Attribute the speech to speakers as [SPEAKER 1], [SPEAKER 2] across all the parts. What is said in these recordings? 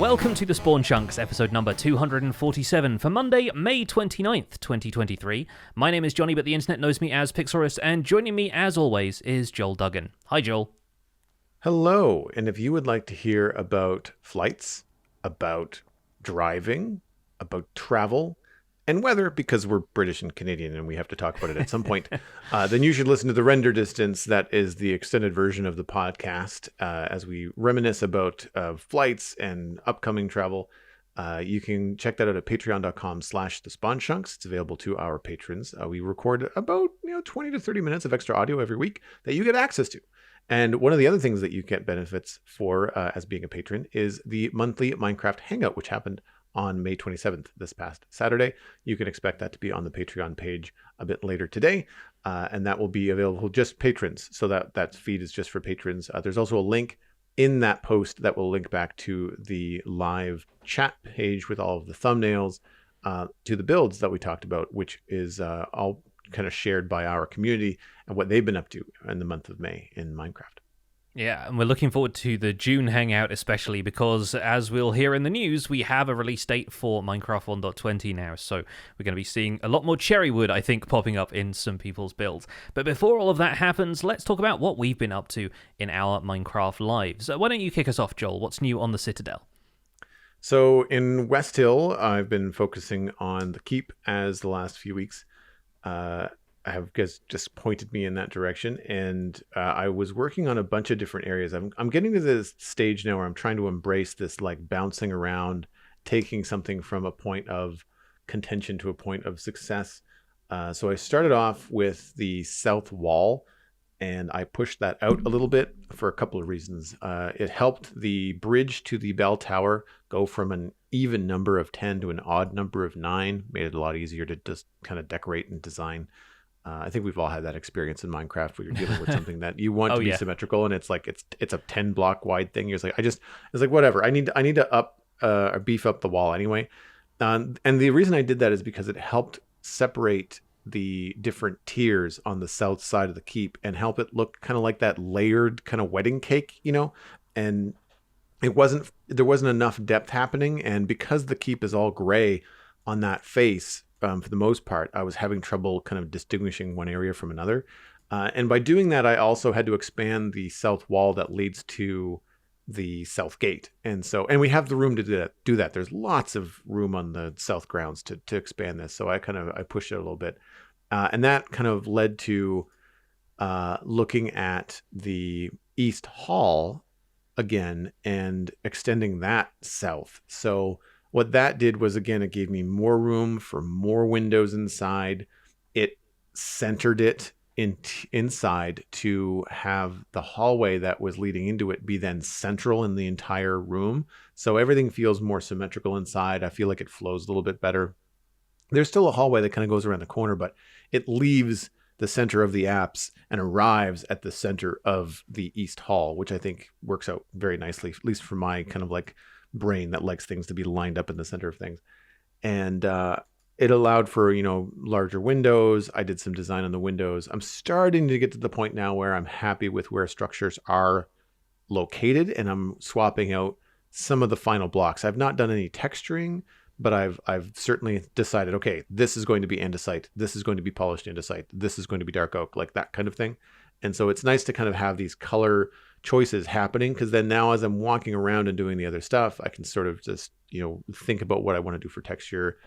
[SPEAKER 1] Welcome to the Spawn Chunks, episode number 247 for Monday, May 29th, 2023. My name is Johnny, but the internet knows me as Pixorus, and joining me, as always, is Joel Duggan. Hi, Joel.
[SPEAKER 2] Hello, and if you would like to hear about flights, about driving, about travel, and weather, because we're British and Canadian and we have to talk about it at some point, then you should listen to the Render Distance. That is the extended version of the podcast as we reminisce about flights and upcoming travel. You can check that out at patreon.com/thespawnchunks. It's available to our patrons. We record about 20 to 30 minutes of extra audio every week that you get access to. And one of the other things that you get benefits for as being a patron is the monthly Minecraft Hangout, which happened on May 27th, this past Saturday. You can expect that to be on the Patreon page a bit later today, and that will be available just patrons. So that feed is just for patrons. There's also a link in that post that will link back to the live chat page with all of the thumbnails to the builds that we talked about, which is all kind of shared by our community and what they've been up to in the month of May in Minecraft.
[SPEAKER 1] Yeah, and we're looking forward to the June Hangout especially because, as we'll hear in the news, we have a release date for Minecraft 1.20 now, so we're going to be seeing a lot more cherrywood, I think, popping up in some people's builds. But before all of that happens, let's talk about what we've been up to in our Minecraft lives. Why don't you kick us off, Joel? What's new on the Citadel?
[SPEAKER 2] So in West Hill, I've been focusing on the keep as the last few weeks have just pointed me in that direction, and I was working on a bunch of different areas. I'm getting to this stage now where I'm trying to embrace this like bouncing around, taking something from a point of contention to a point of success. So I started off with the south wall, and I pushed that out a little bit for a couple of reasons. It helped the bridge to the bell tower go from an even number of 10 to an odd number of 9, made it a lot easier to just kind of decorate and design. I think we've all had that experience in Minecraft where you're dealing with something that you want to be symmetrical, and it's like it's a 10 block wide thing. You're just like, it's like whatever. I need to up or beef up the wall anyway. And the reason I did that is because it helped separate the different tiers on the south side of the keep and help it look kind of like that layered kind of wedding cake, and there wasn't enough depth happening. And because the keep is all gray on that face, for the most part, I was having trouble kind of distinguishing one area from another. And by doing that, I also had to expand the south wall that leads to the south gate. And we have the room to do that. There's lots of room on the south grounds to expand this. So I pushed it a little bit. And that kind of led to looking at the east hall again and extending that south. So what that did was, again, it gave me more room for more windows inside. It centered it inside to have the hallway that was leading into it be then central in the entire room. So everything feels more symmetrical inside. I feel like it flows a little bit better. There's still a hallway that kind of goes around the corner, but it leaves the center of the apse and arrives at the center of the east hall, which I think works out very nicely, at least for my kind of like brain that likes things to be lined up in the center of things. And it allowed for larger windows. I did some design on the windows. I'm starting to get to the point now where I'm happy with where structures are located, and I'm swapping out some of the final blocks. I've not done any texturing, but I've certainly decided, okay, this is going to be andesite, this is going to be polished andesite, this is going to be dark oak, like that kind of thing. And so it's nice to kind of have these color choices happening, because then now as I'm walking around and doing the other stuff, I can sort of just think about what I want to do for texture.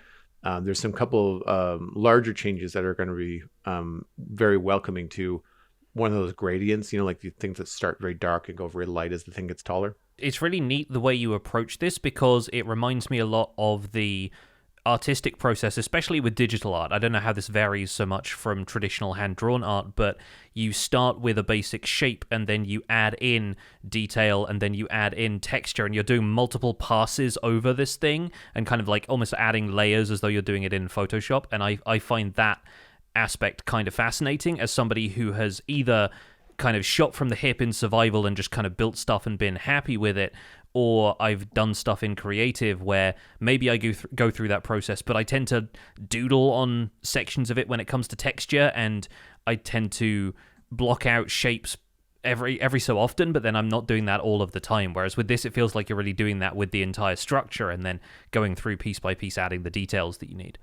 [SPEAKER 2] There's some couple of larger changes that are going to be very welcoming to one of those gradients, like the things that start very dark and go very light as the thing gets taller.
[SPEAKER 1] It's really neat the way you approach this, because it reminds me a lot of the artistic process, especially with digital art. I don't know how this varies so much from traditional hand-drawn art, but you start with a basic shape and then you add in detail and then you add in texture, and you're doing multiple passes over this thing and kind of like almost adding layers as though you're doing it in Photoshop. And I find that aspect kind of fascinating as somebody who has either kind of shot from the hip in survival and just kind of built stuff and been happy with it, or I've done stuff in creative where maybe I go through that process, but I tend to doodle on sections of it when it comes to texture, and I tend to block out shapes every so often, but then I'm not doing that all of the time. Whereas with this, it feels like you're really doing that with the entire structure and then going through piece by piece, adding the details that you need.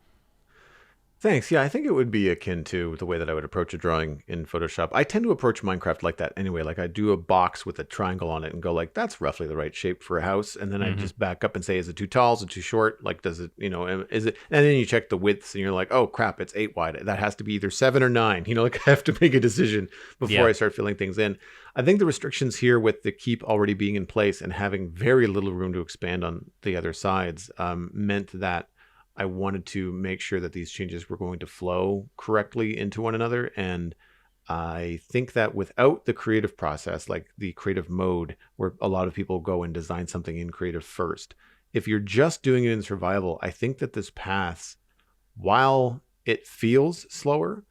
[SPEAKER 2] Thanks. Yeah, I think it would be akin to the way that I would approach a drawing in Photoshop. I tend to approach Minecraft like that anyway. Like I do a box with a triangle on it and go like, that's roughly the right shape for a house. And then I
[SPEAKER 1] Hmm.
[SPEAKER 2] just back up and say, is it too tall? Is it too short? Like, does it, is it? And then you check the widths and you're like, oh crap, it's 8 wide. That has to be either 7 or 9. Like I have to make a decision before
[SPEAKER 1] Yeah.
[SPEAKER 2] I start filling things in. I think the restrictions here with the keep already being in place and having very little room to expand on the other sides meant that I wanted to make sure that these changes were going to flow correctly into one another. And I think that without the creative process, like the creative mode, where a lot of people go and design something in creative first, if you're just doing it in survival, I think that this path, while it feels slower,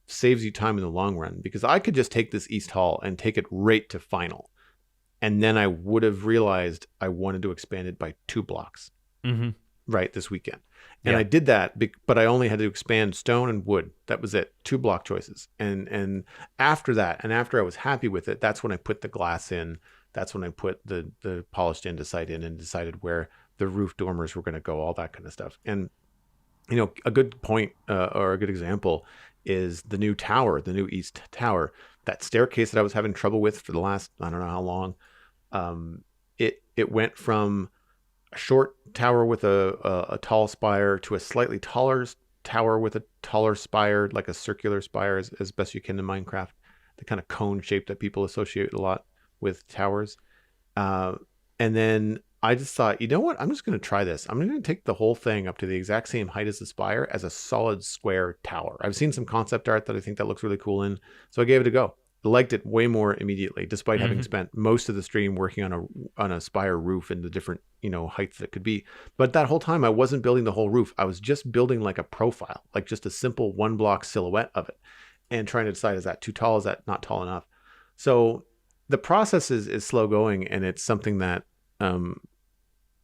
[SPEAKER 2] saves you time in the long run. Because I could just take this East Hall and take it right to final. And then I would have realized I wanted to expand it by 2 blocks
[SPEAKER 1] Hmm.
[SPEAKER 2] right this weekend. And
[SPEAKER 1] Yeah.
[SPEAKER 2] I did that, but I only had to expand stone and wood. That was it. 2 block choices. And after that, and after I was happy with it, that's when I put the glass in. That's when I put the polished andesite in and decided where the roof dormers were going to go, all that kind of stuff. And a good point or a good example is the new tower, the new East Tower. That staircase that I was having trouble with for the last, I don't know how long. It went from a short tower with a tall spire to a slightly taller tower with a taller spire, like a circular spire as best you can in Minecraft, the kind of cone shape that people associate a lot with towers. Uh, and then I just thought, you know what? I'm just going to try this. I'm going to take the whole thing up to the exact same height as the spire as a solid square tower. I've seen some concept art that I think that looks really cool in, so I gave it a go. Liked it way more immediately, despite having
[SPEAKER 1] Hmm.
[SPEAKER 2] spent most of the stream working on a spire roof and the different heights that could be. But that whole time I wasn't building the whole roof. I was just building like a profile, like just a simple 1 block silhouette of it, and trying to decide, is that too tall? Is that not tall enough? So the process is slow going, and it's something that um,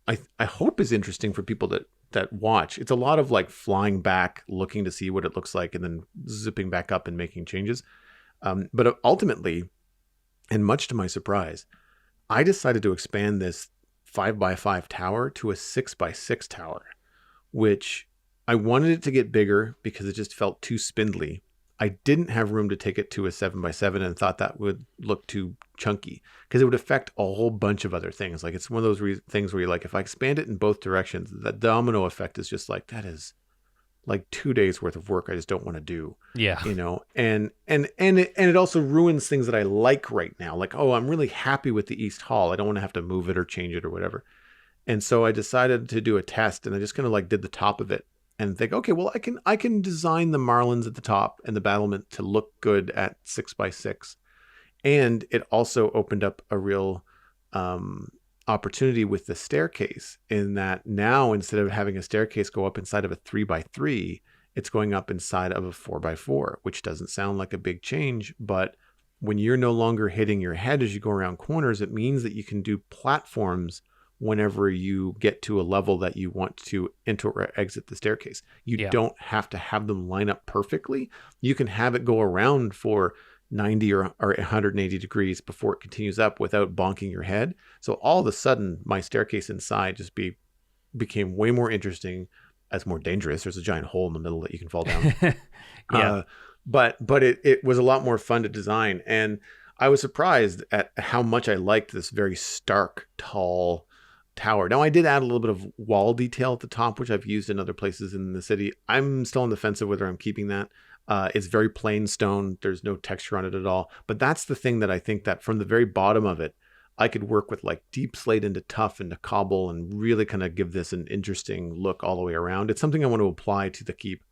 [SPEAKER 2] I hope is interesting for people that watch. It's a lot of like flying back, looking to see what it looks like, and then zipping back up and making changes. But ultimately, and much to my surprise, I decided to expand this 5x5 tower to a 6x6 tower, which I wanted it to get bigger because it just felt too spindly. I didn't have room to take it to a 7x7 and thought that would look too chunky because it would affect a whole bunch of other things. Like it's one of those things where you're like, if I expand it in both directions, the domino effect is just like, that is like 2 days worth of work I just don't want to do,
[SPEAKER 1] Yeah.
[SPEAKER 2] and it also ruins things that I like right now. Like, oh, I'm really happy with the East Hall. I don't want to have to move it or change it or whatever. And so I decided to do a test, and I just kind of like did the top of it and think, okay, well, I can design the Marlins at the top and the battlement to look good at 6x6. And it also opened up a real opportunity with the staircase, in that now instead of having a staircase go up inside of a 3x3, it's going up inside of a 4x4, which doesn't sound like a big change, but when you're no longer hitting your head as you go around corners, it means that you can do platforms whenever you get to a level that you want to enter or exit the staircase. You
[SPEAKER 1] Yeah.
[SPEAKER 2] don't have to have them line up perfectly. You can have it go around for 90 or 180 degrees before it continues up without bonking your head. So all of a sudden, my staircase inside just became way more interesting, as more dangerous. There's a giant hole in the middle that you can fall down.
[SPEAKER 1] Yeah.
[SPEAKER 2] Uh, but it was a lot more fun to design, and I was surprised at how much I liked this very stark, tall tower. Now I did add a little bit of wall detail at the top, which I've used in other places in the city. I'm still on the fence of whether I'm keeping that. It's very plain stone. There's no texture on it at all. But that's the thing that I think that from the very bottom of it, I could work with like deep slate into tough into cobble and really kind of give this an interesting look all the way around. It's something I want to apply to the keep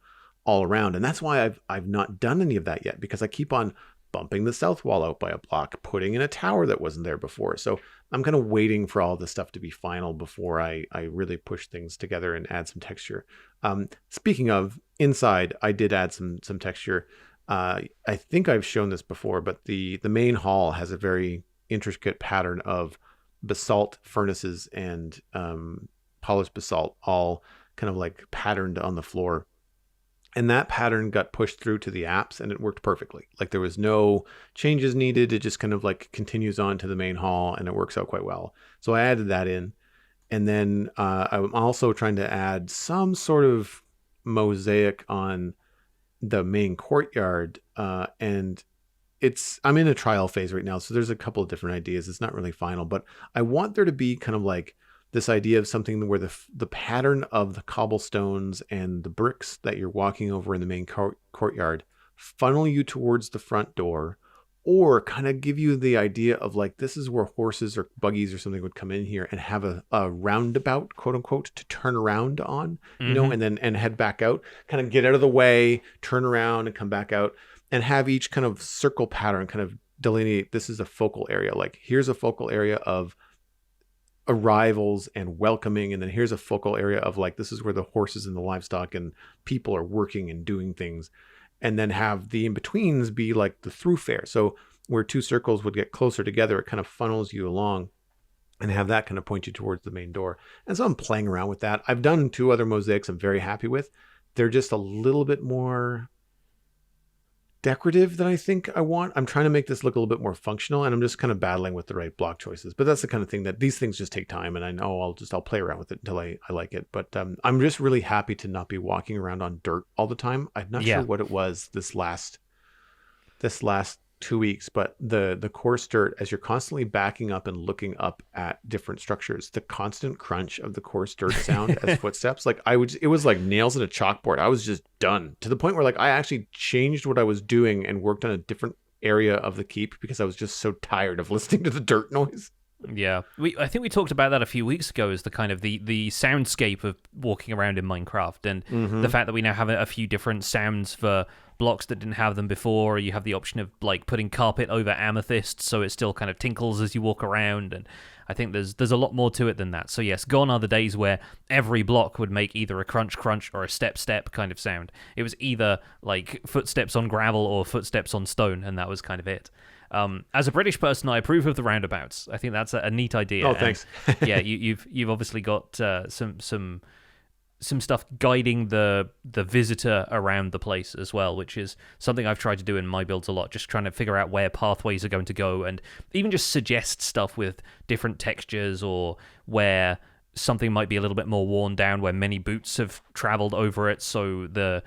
[SPEAKER 2] all around. And that's why I've not done any of that yet, because I keep on bumping the south wall out by a block, putting in a tower that wasn't there before. So I'm kind of waiting for all this stuff to be final before I really push things together and add some texture. Speaking of inside, I did add some texture. I think I've shown this before, but the main hall has a very intricate pattern of basalt furnaces and polished basalt, all kind of like patterned on the floor. And that pattern got pushed through to the apps and it worked perfectly. Like there was no changes needed. It just kind of like continues on to the main hall and it works out quite well. So I added that in. And then I'm also trying to add some sort of mosaic on the main courtyard. And I'm in a trial phase right now. So there's a couple of different ideas. It's not really final, but I want there to be kind of like this idea of something where the pattern of the cobblestones and the bricks that you're walking over in the main courtyard funnel you towards the front door, or kind of give you the idea of like, this is where horses or buggies or something would come in here and have a roundabout, quote unquote, to turn around on, and head back out, kind of get out of the way, turn around and come back out, and have each kind of circle pattern kind of delineate, this is a focal area. Like here's a focal area of arrivals and welcoming, and then here's a focal area of like, this is where the horses and the livestock and people are working and doing things. And then have the in-betweens be like the thoroughfare. So where two circles would get closer together, it kind of funnels you along and have that kind of point you towards the main door. And so I'm playing around with that. I've done 2 other mosaics I'm very happy with. They're just a little bit more decorative than I think I want. I'm trying to make this look a little bit more functional, and I'm just kind of battling with the right block choices. But that's the kind of thing that these things just take time, and I know I'll play around with it until I like it. But I'm just really happy to not be walking around on dirt all the time. I'm not sure what it was this last 2 weeks, but the coarse dirt, as you're constantly backing up and looking up at different structures, the constant crunch of the coarse dirt sound as footsteps, like it was like nails in a chalkboard. I was just done, to the point where like I actually changed what I was doing and worked on a different area of the keep because I was just so tired of listening to the dirt noise.
[SPEAKER 1] Yeah, I think we talked about that a few weeks ago, as the kind of the soundscape of walking around in Minecraft, and the fact that we now have a few different sounds for blocks that didn't have them before. You have the option of like putting carpet over amethyst, so it still kind of tinkles as you walk around, and I think there's a lot more to it than that. So yes, gone are the days where every block would make either a crunch crunch or a step step kind of sound. It was either like footsteps on gravel or footsteps on stone, and that was kind of it. As a British person, I approve of the roundabouts. I think that's a neat idea.
[SPEAKER 2] Oh, thanks.
[SPEAKER 1] Yeah, you've obviously got some stuff guiding the visitor around the place as well, which is something I've tried to do in my builds a lot, just trying to figure out where pathways are going to go, and even just suggest stuff with different textures, or where something might be a little bit more worn down, where many boots have traveled over it, so the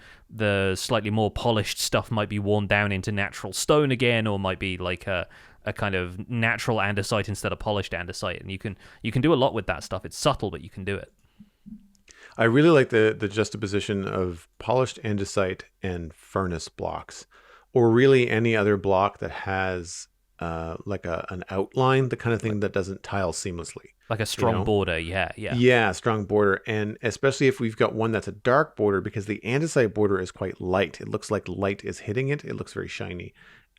[SPEAKER 1] slightly more polished stuff might be worn down into natural stone again, or might be like a kind of natural andesite instead of polished andesite. And you can do a lot with that stuff. It's subtle, but you can do it.
[SPEAKER 2] I really like the juxtaposition of polished andesite and furnace blocks, or really any other block that has like an outline, the kind of thing that doesn't tile seamlessly.
[SPEAKER 1] Like a strong border, yeah.
[SPEAKER 2] Yeah, strong border. And especially if we've got one that's a dark border, because the andesite border is quite light. It looks like light is hitting it. It looks very shiny,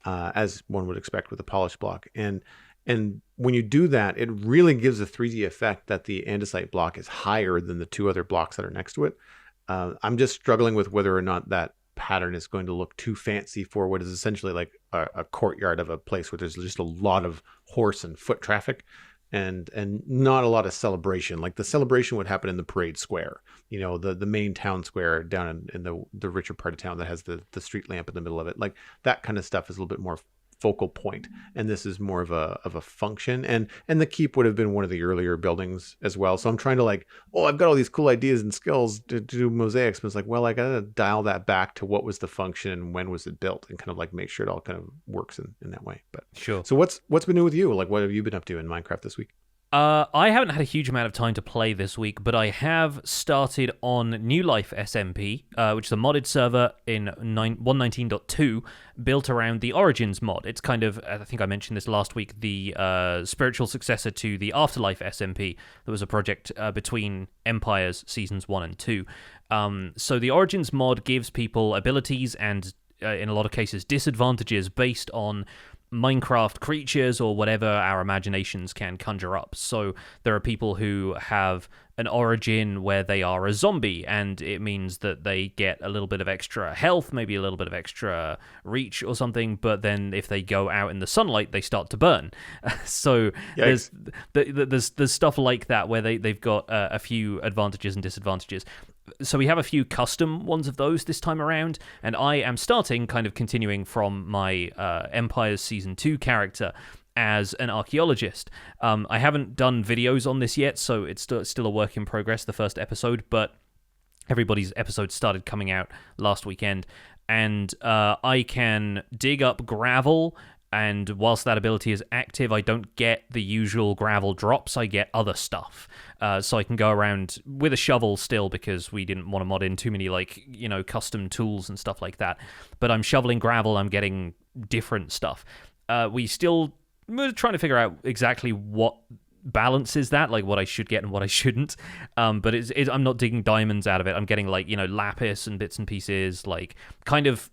[SPEAKER 2] as one would expect with a polished block. And when you do that, it really gives a 3D effect that the andesite block is higher than the 2 other blocks that are next to it. I'm just struggling with whether or not that pattern is going to look too fancy for what is essentially like a courtyard of a place where there's just a lot of horse and foot traffic, and not a lot of celebration. Like the celebration would happen in the parade square, the main town square down in the richer part of town that has the street lamp in the middle of it. Like that kind of stuff is a little bit more focal point, and this is more of a function. And the keep would have been one of the earlier buildings as well. So I'm trying to like, I've got all these cool ideas and skills to do mosaics, but it's like, well, I gotta dial that back to what was the function and when was it built, and kind of like make sure it all kind of works in that way. But
[SPEAKER 1] sure.
[SPEAKER 2] So what's been new with you? Like, what have you been up to in Minecraft this week?
[SPEAKER 1] I haven't had a huge amount of time to play this week, but I have started on New Life SMP, which is a modded server in 1.19.2, built around the Origins mod. It's kind of, I think I mentioned this last week, the spiritual successor to the Afterlife SMP. There was a project between Empires Seasons 1 and 2. So the Origins mod gives people abilities and, in a lot of cases, disadvantages based on Minecraft creatures or whatever our imaginations can conjure up. So there are people who have an origin where they are a zombie, and it means that they get a little bit of extra health, maybe a little bit of extra reach or something, but then if they go out in the sunlight, they start to burn. So there's stuff like that where they've got a few advantages and disadvantages. So we have a few custom ones of those this time around, and I am starting, kind of continuing from my Empires Season 2 character, as an archaeologist. I haven't done videos on this yet, so it's still a work in progress, the first episode, but everybody's episode started coming out last weekend, and I can dig up gravel, and whilst that ability is active, I don't get the usual gravel drops, I get other stuff. So I can go around with a shovel still, because we didn't want to mod in too many, custom tools and stuff like that. But I'm shoveling gravel, I'm getting different stuff. We're trying to figure out exactly what balances that, like what I should get and what I shouldn't. But I'm not digging diamonds out of it. I'm getting lapis and bits and pieces, kind of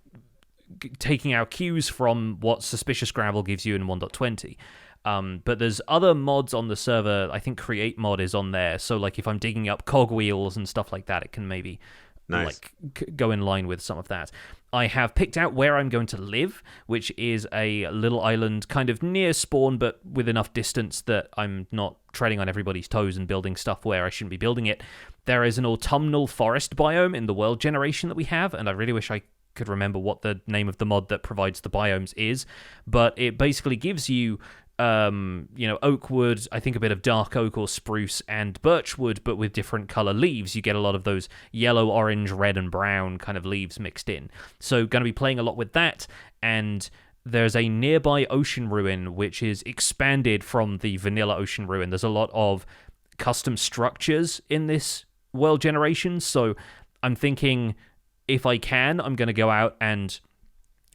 [SPEAKER 1] taking our cues from what suspicious gravel gives you in 1.20. But there's other mods on the server. I think create mod is on there. So if I'm digging up cogwheels and stuff like that, it can maybe
[SPEAKER 2] nice.
[SPEAKER 1] Go in line with some of that. I have picked out where I'm going to live, which is a little island kind of near spawn, but with enough distance that I'm not treading on everybody's toes and building stuff where I shouldn't be building it. There is an autumnal forest biome in the world generation that we have, and I really wish I could remember what the name of the mod that provides the biomes is, but it basically gives you oak wood, I think a bit of dark oak or spruce, and birch wood, but with different color leaves. You get a lot of those yellow, orange, red, and brown kind of leaves mixed in. So going to be playing a lot with that, and there's a nearby ocean ruin which is expanded from the vanilla ocean ruin. There's a lot of custom structures in this world generation, so I'm thinking if I can, I'm going to go out and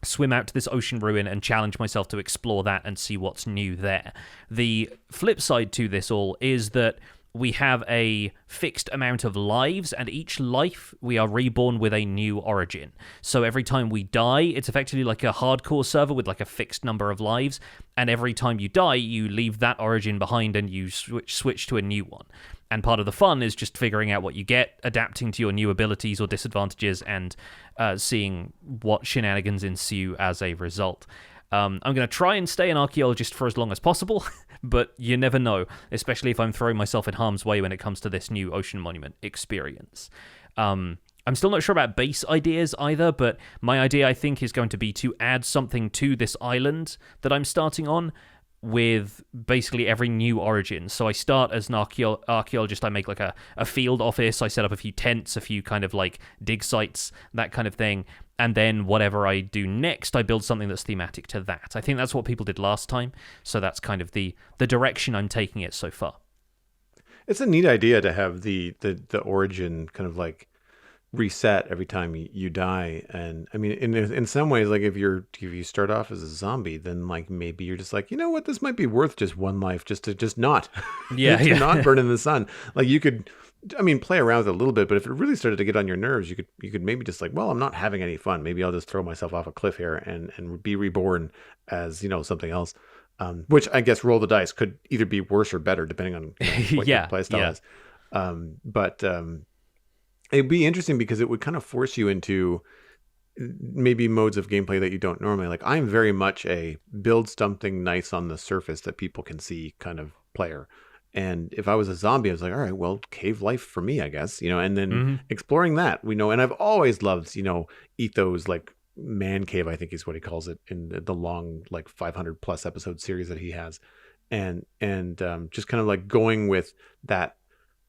[SPEAKER 1] swim out to this ocean ruin and challenge myself to explore that and see what's new there. The flip side to this all is that we have a fixed amount of lives, and each life we are reborn with a new origin. So every time we die, it's effectively like a hardcore server with a fixed number of lives, and every time you die, you leave that origin behind and you switch to a new one. And part of the fun is just figuring out what you get, adapting to your new abilities or disadvantages, and seeing what shenanigans ensue as a result. I'm going to try and stay an archaeologist for as long as possible, but you never know, especially if I'm throwing myself in harm's way when it comes to this new Ocean Monument experience. I'm still not sure about base ideas either, but my idea, I think, is going to be to add something to this island that I'm starting on with basically every new origin. So I start as an archaeologist, I make a field office, I set up a few tents, a few kind of dig sites, that kind of thing, and then whatever I do next, I build something that's thematic to that. I think that's what people did last time, so that's kind of the direction I'm taking it so far.
[SPEAKER 2] It's a neat idea to have the origin kind of reset every time you die. And I mean, in some ways, if you start off as a zombie, then maybe you're just you know what, this might be worth just one life, just to not not burn in the sun. You could, I mean, play around with it a little bit, but if it really started to get on your nerves, you could maybe just well, I'm not having any fun, maybe I'll just throw myself off a cliff here and be reborn as something else. Which I guess roll the dice could either be worse or better depending on what your playstyle is. But it'd be interesting because it would kind of force you into maybe modes of gameplay that you don't normally. I'm very much a build something nice on the surface that people can see kind of player. And if I was a zombie, I was all right, well, cave life for me, I guess, and then exploring that, and I've always loved, Etho's man cave, I think is what he calls it, in the long 500 plus episode series that he has. And just kind of going with that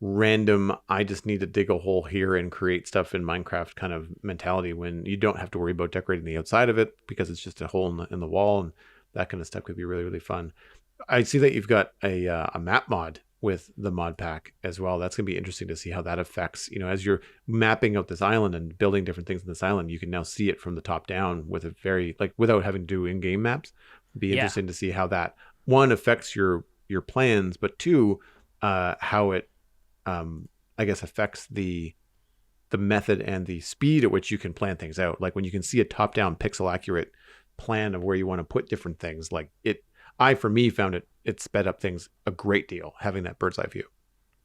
[SPEAKER 2] random, I just need to dig a hole here and create stuff in Minecraft kind of mentality, when you don't have to worry about decorating the outside of it because it's just a hole in the wall, and that kind of stuff could be really, really fun. I see that you've got a map mod with the mod pack as well. That's going to be interesting to see how that affects, as you're mapping out this island and building different things in this island, you can now see it from the top down with a very, without having to do in-game maps. It'd be interesting to see how that, one, affects your plans, but two, how it, I guess, affects the method and the speed at which you can plan things out. When you can see a top-down pixel accurate plan of where you want to put different things, I, for me, found it sped up things a great deal, having that bird's eye view.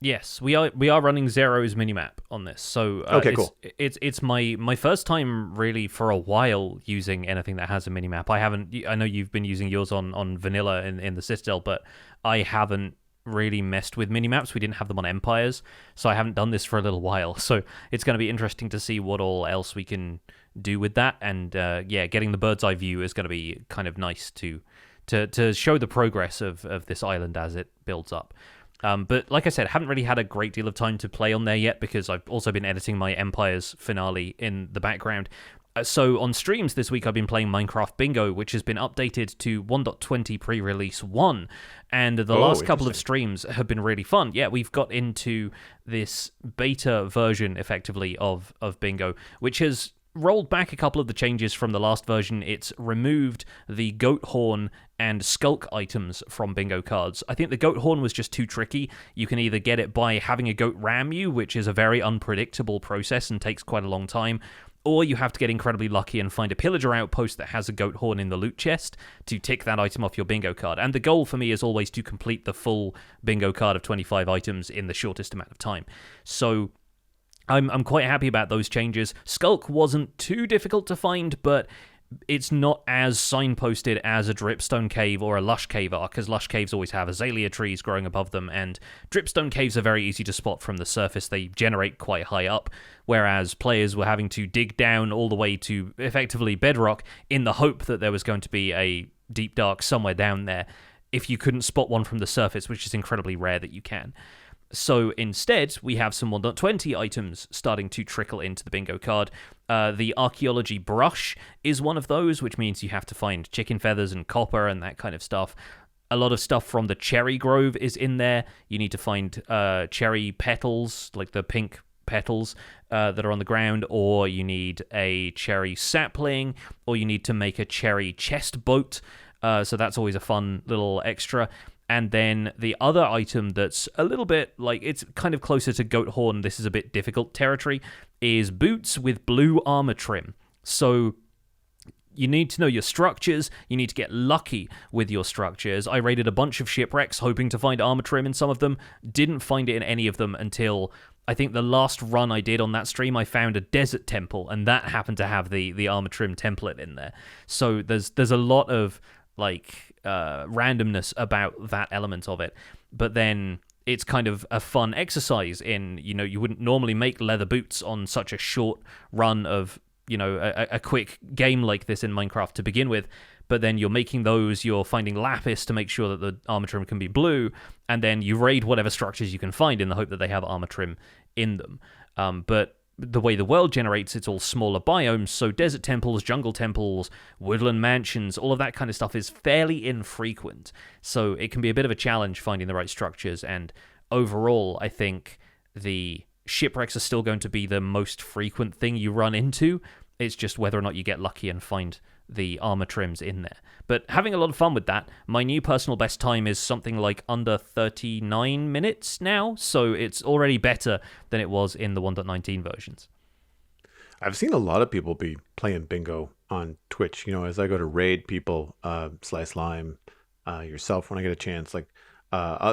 [SPEAKER 1] Yes, we are running Zero's minimap on this. So
[SPEAKER 2] okay, cool.
[SPEAKER 1] It's my first time really for a while using anything that has a minimap. I know you've been using yours on vanilla in the Citadel, but I haven't really messed with minimaps. We didn't have them on Empires, so I haven't done this for a little while. So it's going to be interesting to see what all else we can do with that. And getting the bird's eye view is going to be kind of nice to show the progress of this island as it builds up. But like I said, haven't really had a great deal of time to play on there yet because I've also been editing my Empires finale in the background. So on streams this week, I've been playing Minecraft Bingo, which has been updated to 1.20 pre-release 1. And the last couple of streams have been really fun. Yeah, we've got into this beta version, effectively, of Bingo, which has rolled back a couple of the changes from the last version. It's removed the goat horn and skulk items from bingo cards. I think the goat horn was just too tricky. You can either get it by having a goat ram you, which is a very unpredictable process and takes quite a long time, or you have to get incredibly lucky and find a pillager outpost that has a goat horn in the loot chest to tick that item off your bingo card. And the goal for me is always to complete the full bingo card of 25 items in the shortest amount of time. So I'm quite happy about those changes. Skulk wasn't too difficult to find, but it's not as signposted as a dripstone cave or a lush cave are, because lush caves always have azalea trees growing above them, and dripstone caves are very easy to spot from the surface. They generate quite high up, whereas players were having to dig down all the way to effectively bedrock in the hope that there was going to be a deep dark somewhere down there if you couldn't spot one from the surface, which is incredibly rare that you can. So instead, we have some 1.20 items starting to trickle into the bingo card. The archaeology brush is one of those, which means you have to find chicken feathers and copper and that kind of stuff. A lot of stuff from the cherry grove is in there. You need to find cherry petals, like the pink petals that are on the ground, or you need a cherry sapling, or you need to make a cherry chest boat. So that's always a fun little extra. And then the other item that's a little bit, like, it's kind of closer to goat horn, this is a bit difficult territory, is boots with blue armor trim. So you need to know your structures, you need to get lucky with your structures. I raided a bunch of shipwrecks hoping to find armor trim in some of them, didn't find it in any of them until I think the last run I did on that stream, I found a desert temple, and that happened to have the armor trim template in there. So there's a lot of randomness about that element of it, but then it's kind of a fun exercise in, you wouldn't normally make leather boots on such a short run of, a quick game like this in Minecraft to begin with, but then you're making those, you're finding lapis to make sure that the armor trim can be blue, and then you raid whatever structures you can find in the hope that they have armor trim in them. But the way the world generates, it's all smaller biomes, so desert temples, jungle temples, woodland mansions, all of that kind of stuff is fairly infrequent. So it can be a bit of a challenge finding the right structures, and overall, I think the shipwrecks are still going to be the most frequent thing you run into. It's just whether or not you get lucky and find the armor trims in there. But having a lot of fun with that. My new personal best time is something like under 39 minutes now, so it's already better than it was in the 1.19 versions.
[SPEAKER 2] I've seen a lot of people be playing bingo on Twitch, as I go to raid people, Slice Lime, yourself when I get a chance, like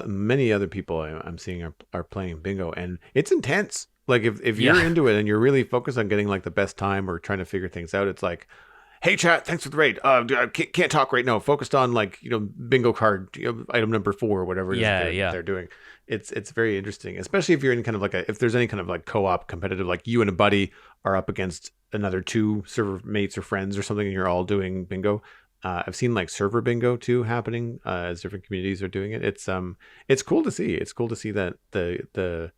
[SPEAKER 2] many other people I'm seeing are playing bingo, and it's intense. Like if you're into it and you're really focused on getting like the best time or trying to figure things out, it's like, hey chat, thanks for the raid. I can't talk right now. Focused on bingo card item number 4 or whatever it is they're doing. It's very interesting, especially if you're in kind of if there's any kind of like co-op competitive, like you and a buddy are up against another 2 server mates or friends or something, and you're all doing bingo. I've seen like server bingo too happening as different communities are doing it. It's cool to see. It's cool to see that the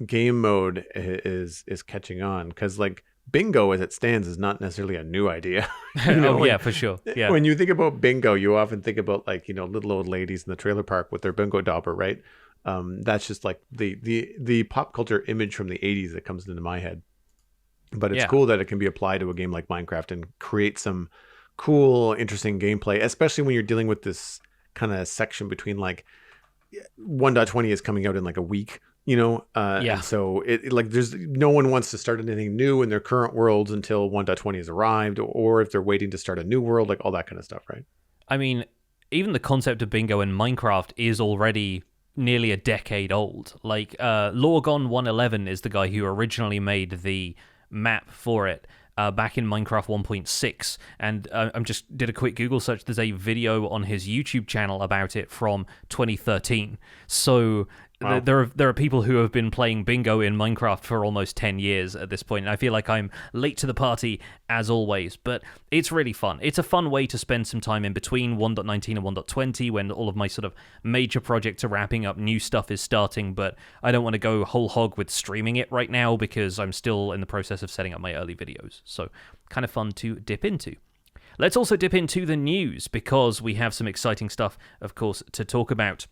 [SPEAKER 2] game mode is catching on, because like bingo as it stands is not necessarily a new idea.
[SPEAKER 1] For sure. Yeah.
[SPEAKER 2] When you think about bingo, you often think about little old ladies in the trailer park with their bingo dauber, right? That's just like the pop culture image from the 80s that comes into my head. But it's cool that it can be applied to a game like Minecraft and create some cool, interesting gameplay, especially when you're dealing with this kind of section between 1.20 is coming out in like a week. And so it there's no one wants to start anything new in their current worlds until 1.20 has arrived, or if they're waiting to start a new world, like all that kind of stuff, right?
[SPEAKER 1] I mean, even the concept of bingo in Minecraft is already nearly a decade old. Like Lorgon 111 is the guy who originally made the map for it. back in Minecraft 1.6, and I'm just did a quick Google search. There's a video on his YouTube channel about it from 2013. So
[SPEAKER 2] Wow.
[SPEAKER 1] there are people who have been playing bingo in Minecraft for almost 10 years at this point, and I feel like I'm late to the party as always, but it's really fun. It's a fun way to spend some time in between 1.19 and 1.20 when all of my sort of major projects are wrapping up, new stuff is starting, but I don't want to go whole hog with streaming it right now because I'm still in the process of setting up my early videos, so kind of fun to dip into. Let's also dip into the news because we have some exciting stuff, of course, to talk about.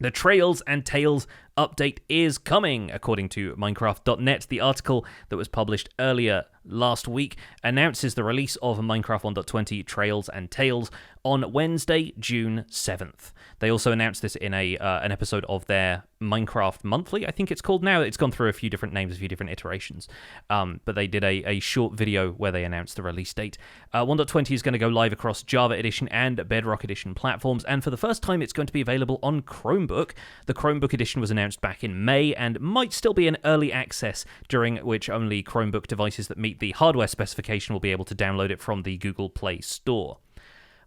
[SPEAKER 1] The Trails and Tales update is coming, according to Minecraft.net. The article that was published earlier last week announces the release of Minecraft 1.20 Trails and Tales on Wednesday, June 7th. They also announced this in an episode of their Minecraft Monthly, I think it's called now. It's gone through a few different names, a few different iterations. But they did a short video where they announced the release date. 1.20 is going to go live across Java Edition and Bedrock Edition platforms, and for the first time, it's going to be available on Chromebook. The Chromebook edition was announced back in May and might still be in early access, during which only Chromebook devices that meet the hardware specification will be able to download it from the Google Play Store.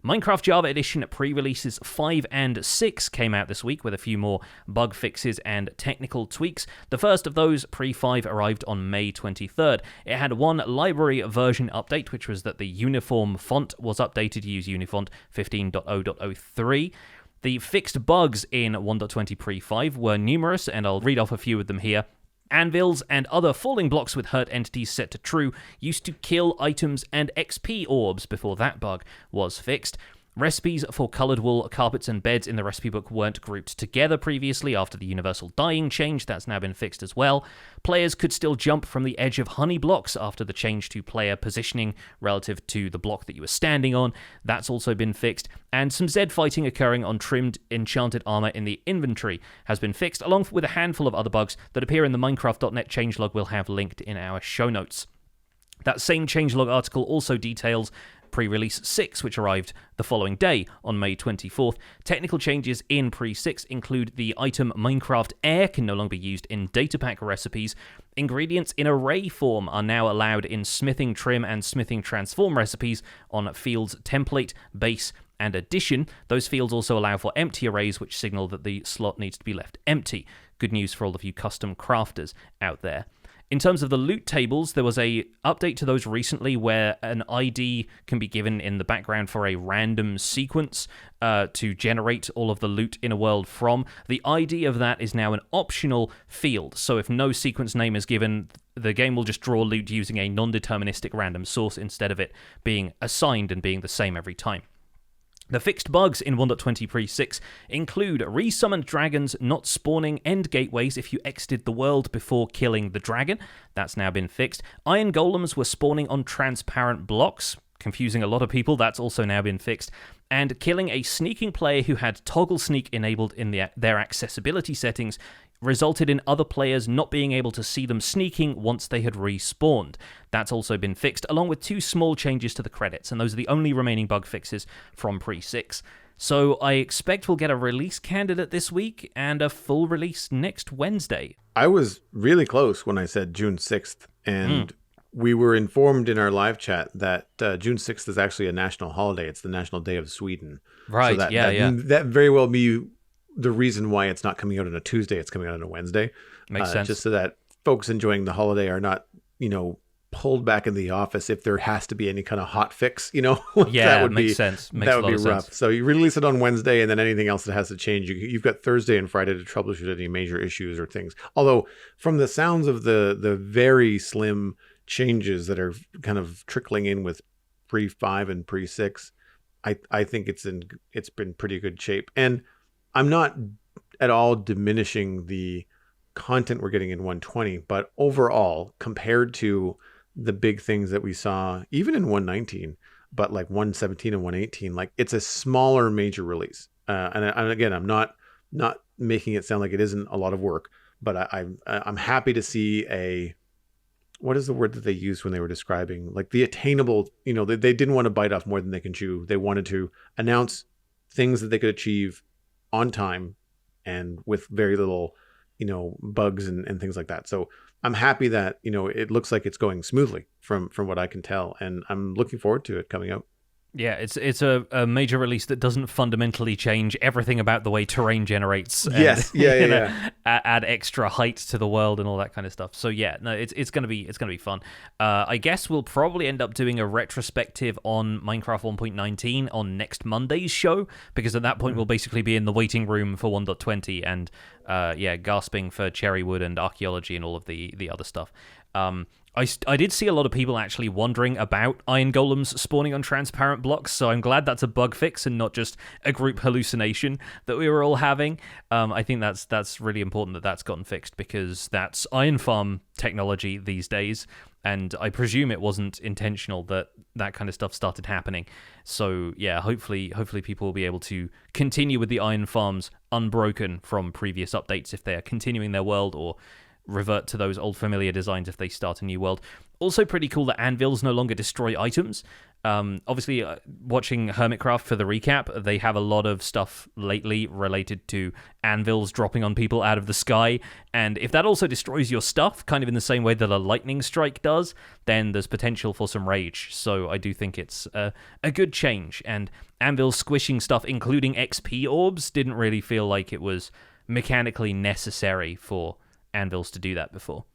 [SPEAKER 1] Minecraft Java Edition pre-releases 5 and 6 came out this week with a few more bug fixes and technical tweaks. The first of those, pre-5, arrived on May 23rd. It had one library version update, which was that the uniform font was updated to use Unifont 15.0.03. The fixed bugs in 1.20 pre-5 were numerous, and I'll read off a few of them here. Anvils and other falling blocks with hurt entities set to true used to kill items and XP orbs before that bug was fixed. Recipes for coloured wool, carpets and beds in the recipe book weren't grouped together previously after the universal dyeing change. That's now been fixed as well. Players could still jump from the edge of honey blocks after the change to player positioning relative to the block that you were standing on. That's also been fixed. And some Zed fighting occurring on trimmed enchanted armour in the inventory has been fixed, along with a handful of other bugs that appear in the Minecraft.net changelog we'll have linked in our show notes. That same changelog article also details pre-release 6, which arrived the following day on May 24th. Technical changes in pre-6 include the item Minecraft Air can no longer be used in datapack recipes. Ingredients in array form are now allowed in smithing trim and smithing transform recipes on fields template, base, and addition. Those fields also allow for empty arrays, which signal that the slot needs to be left empty. Good news for all of you custom crafters out there. In terms of the loot tables, there was a update to those recently where an ID can be given in the background for a random sequence to generate all of the loot in a world from. The ID of that is now an optional field, so if no sequence name is given, the game will just draw loot using a non-deterministic random source instead of it being assigned and being the same every time. The fixed bugs in 1.20 pre-6 include resummoned dragons not spawning end gateways if you exited the world before killing the dragon. That's now been fixed. Iron golems were spawning on transparent blocks, confusing a lot of people. That's also now been fixed. And killing a sneaking player who had toggle sneak enabled in their accessibility settings resulted in other players not being able to see them sneaking once they had respawned. That's also been fixed, along with 2 small changes to the credits, and those are the only remaining bug fixes from pre-6. So I expect we'll get a release candidate this week and a full release next Wednesday.
[SPEAKER 2] I was really close when I said June 6th, and we were informed in our live chat that June 6th is actually a national holiday. It's the National Day of Sweden.
[SPEAKER 1] Right,
[SPEAKER 2] so that very well be the reason why it's not coming out on a Tuesday, it's coming out on a Wednesday.
[SPEAKER 1] Makes sense.
[SPEAKER 2] Just so that folks enjoying the holiday are not, pulled back in the office if there has to be any kind of hot fix,
[SPEAKER 1] Yeah,
[SPEAKER 2] that would
[SPEAKER 1] makes sense. Makes
[SPEAKER 2] that
[SPEAKER 1] a
[SPEAKER 2] would
[SPEAKER 1] lot
[SPEAKER 2] be
[SPEAKER 1] of
[SPEAKER 2] rough.
[SPEAKER 1] sense.
[SPEAKER 2] So you release it on Wednesday, and then anything else that has to change, you've got Thursday and Friday to troubleshoot any major issues or things. Although from the sounds of the very slim changes that are kind of trickling in with pre-5 and pre-6, I think it's been pretty good shape. And I'm not at all diminishing the content we're getting in 120, but overall, compared to the big things that we saw, even in 119, but like 117 and 118, like it's a smaller major release. And again, I'm not making it sound like it isn't a lot of work, but I'm happy to see what is the word that they used when they were describing like the attainable, they didn't want to bite off more than they can chew. They wanted to announce things that they could achieve on time and with very little bugs and things like that. So I'm happy that, it looks like it's going smoothly from what I can tell, and I'm looking forward to it coming out.
[SPEAKER 1] Yeah, it's a major release that doesn't fundamentally change everything about the way terrain generates. And,
[SPEAKER 2] Yes, yeah.
[SPEAKER 1] add extra height to the world and all that kind of stuff. So yeah, no, it's gonna be fun. I guess we'll probably end up doing a retrospective on Minecraft 1.19 on next Monday's show, because at that point we'll basically be in the waiting room for 1.20 and gasping for cherrywood and archaeology and all of the other stuff. I did see a lot of people actually wondering about iron golems spawning on transparent blocks, so I'm glad that's a bug fix and not just a group hallucination that we were all having. I think that's really important that that's gotten fixed, because that's iron farm technology these days, and I presume it wasn't intentional that kind of stuff started happening. So yeah, hopefully people will be able to continue with the iron farms unbroken from previous updates if they are continuing their world, or revert to those old familiar designs if they start a new world. Also pretty cool that anvils no longer destroy items. Obviously, watching Hermitcraft for the recap, they have a lot of stuff lately related to anvils dropping on people out of the sky, and if that also destroys your stuff, kind of in the same way that a lightning strike does, then there's potential for some rage. So I do think it's a good change, and anvils squishing stuff, including XP orbs, didn't really feel like it was mechanically necessary for anvils to do that before.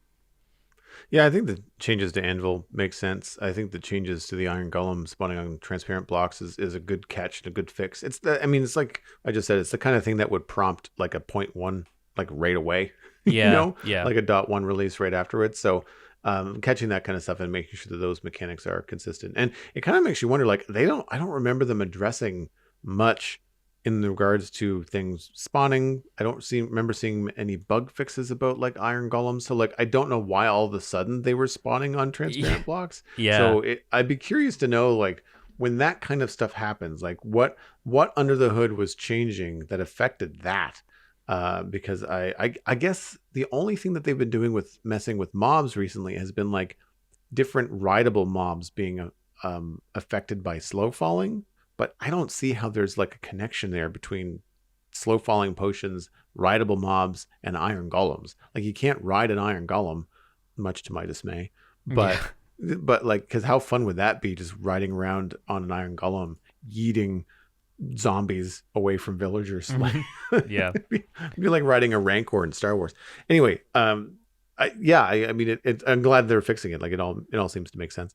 [SPEAKER 2] Yeah, I think the changes to anvil make sense. I think the changes to the iron golem spawning on transparent blocks is a good catch and a good fix. It's like I just said, it's the kind of thing that would prompt like a 0.1 like right away.
[SPEAKER 1] Yeah,
[SPEAKER 2] like a .1 release right afterwards. So catching that kind of stuff and making sure that those mechanics are consistent, and it kind of makes you wonder, like, I don't remember them addressing much in regards to things spawning. I don't remember seeing any bug fixes about like iron golems. So like, I don't know why all of a sudden they were spawning on transparent blocks.
[SPEAKER 1] Yeah.
[SPEAKER 2] So I'd be curious to know, like, when that kind of stuff happens, like what under the hood was changing that affected that. Because I guess the only thing that they've been doing with messing with mobs recently has been like different rideable mobs being affected by slow falling. But I don't see how there's like a connection there between slow falling potions, rideable mobs, and iron golems. Like, you can't ride an iron golem, much to my dismay. But like, because how fun would that be, just riding around on an iron golem, yeeting zombies away from villagers?
[SPEAKER 1] Yeah,
[SPEAKER 2] it'd be like riding a rancor in Star Wars. Anyway, I mean, I'm glad they're fixing it. Like, it all seems to make sense.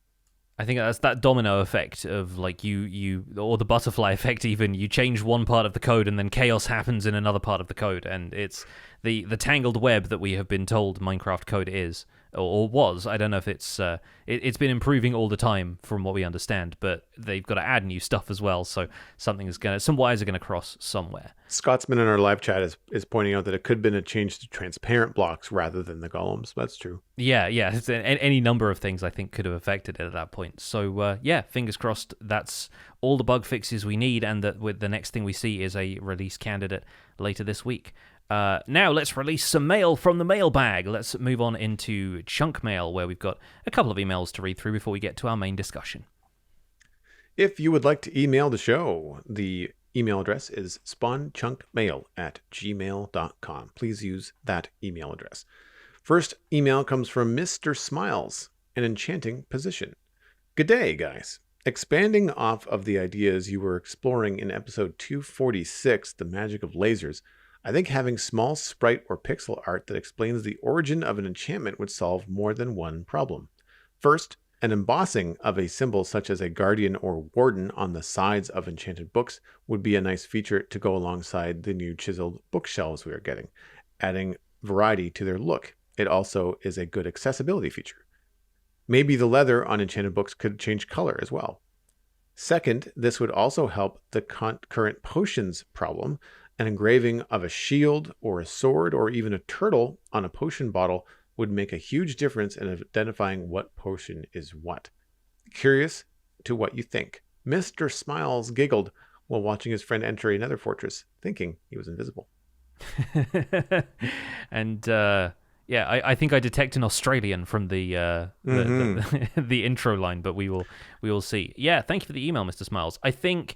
[SPEAKER 1] I think that's that domino effect of like you or the butterfly effect even. You change one part of the code and then chaos happens in another part of the code, and it's the tangled web that we have been told Minecraft code is, or was. I don't know if it's been improving all the time from what we understand, but they've got to add new stuff as well, so some wires are gonna cross somewhere.
[SPEAKER 2] Scotsman in our live chat is pointing out that it could have been a change to transparent blocks rather than the golems. That's true.
[SPEAKER 1] Yeah, it's any number of things I think could have affected it at that point. So fingers crossed that's all the bug fixes we need, and that with the next thing we see is a release candidate later this week. Now let's release some mail from the mailbag. Let's move on into chunk mail, where we've got a couple of emails to read through before we get to our main discussion.
[SPEAKER 2] If you would like to email the show, the email address is spawnchunkmail@gmail.com. Please use that email address. First email comes from Mr. Smiles, an enchanting position. Good day, guys. Expanding off of the ideas you were exploring in episode 246, The Magic of Lasers, I think having small sprite or pixel art that explains the origin of an enchantment would solve more than one problem. First, an embossing of a symbol such as a guardian or warden on the sides of enchanted books would be a nice feature to go alongside the new chiseled bookshelves we are getting, adding variety to their look. It also is a good accessibility feature. Maybe the leather on enchanted books could change color as well. Second, this would also help the current potions problem. An engraving of a shield or a sword or even a turtle on a potion bottle would make a huge difference in identifying what potion is what. Curious to what you think. Mr. Smiles giggled while watching his friend enter another fortress, thinking he was invisible.
[SPEAKER 1] And I think I detect an Australian from the intro line, but we will see. Yeah, thank you for the email, Mr. Smiles. I think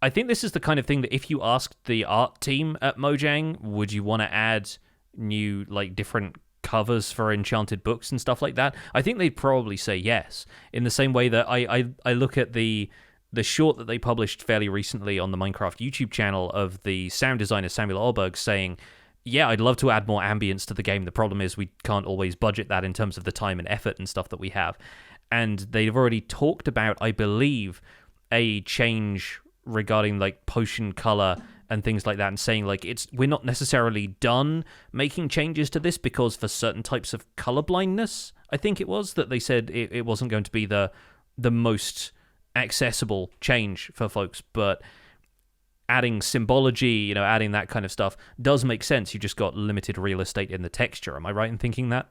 [SPEAKER 1] this is the kind of thing that if you asked the art team at Mojang, would you want to add new like different covers for enchanted books and stuff like that, I think they'd probably say yes. In the same way that I look at the short that they published fairly recently on the Minecraft YouTube channel of the sound designer Samuel Alberg saying, yeah, I'd love to add more ambience to the game. The problem is we can't always budget that in terms of the time and effort and stuff that we have. And they've already talked about, I believe, a change regarding like potion color and things like that, and saying like we're not necessarily done making changes to this because for certain types of color blindness, I think it was that they said it wasn't going to be the most accessible change for folks, but adding symbology, adding that kind of stuff does make sense. You just got limited real estate in the texture. Am I right in thinking that?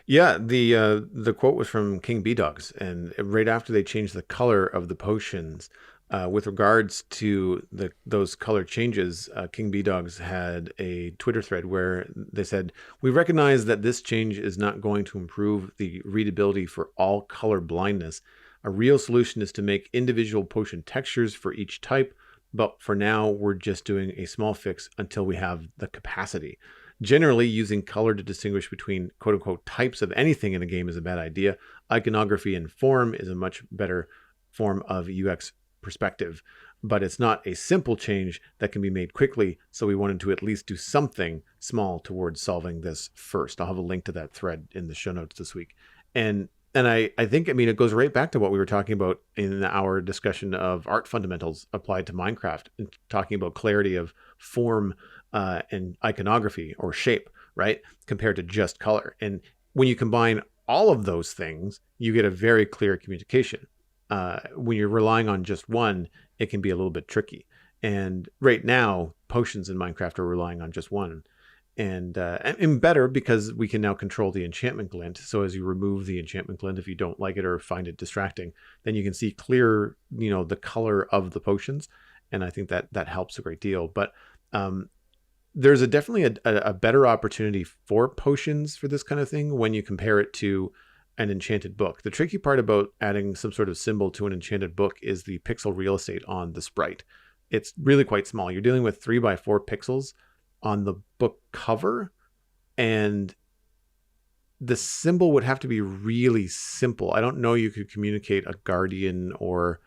[SPEAKER 2] Yeah, the quote was from King B-Dogs, and right after they changed the color of the potions, with regards to those color changes, King B-Dogs had a Twitter thread where they said, "We recognize that this change is not going to improve the readability for all color blindness. A real solution is to make individual potion textures for each type, but for now, we're just doing a small fix until we have the capacity. Generally, using color to distinguish between quote-unquote types of anything in a game is a bad idea. Iconography and form is a much better form of UX perspective, but it's not a simple change that can be made quickly, so we wanted to at least do something small towards solving this first." I'll have a link to that thread in the show notes this week. And I think, it goes right back to what we were talking about in our discussion of art fundamentals applied to Minecraft, and talking about clarity of form and iconography or shape, right? Compared to just color. And when you combine all of those things, you get a very clear communication. When you're relying on just one, it can be a little bit tricky. And right now, potions in Minecraft are relying on just one. And better because we can now control the enchantment glint. So as you remove the enchantment glint, if you don't like it or find it distracting, then you can see clear, the color of the potions. And I think that helps a great deal. But there's definitely a better opportunity for potions for this kind of thing when you compare it to an enchanted book. The tricky part about adding some sort of symbol to an enchanted book is the pixel real estate on the sprite. It's really quite small. You're dealing with 3x4 pixels on the book cover, and the symbol would have to be really simple. I don't know you could communicate a guardian or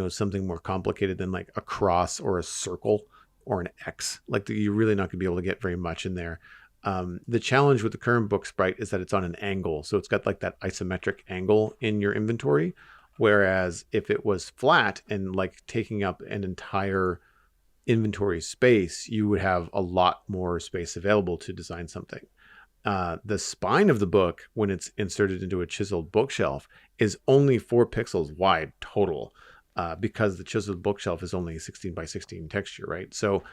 [SPEAKER 2] something more complicated than like a cross or a circle or an X. Like you're really not going to be able to get very much in there. The challenge with the current book sprite is that it's on an angle, so it's got like that isometric angle in your inventory, whereas if it was flat and like taking up an entire inventory space, you would have a lot more space available to design something. The spine of the book, when it's inserted into a chiseled bookshelf, is only 4 pixels wide total, because the chiseled bookshelf is only 16x16 texture, right? So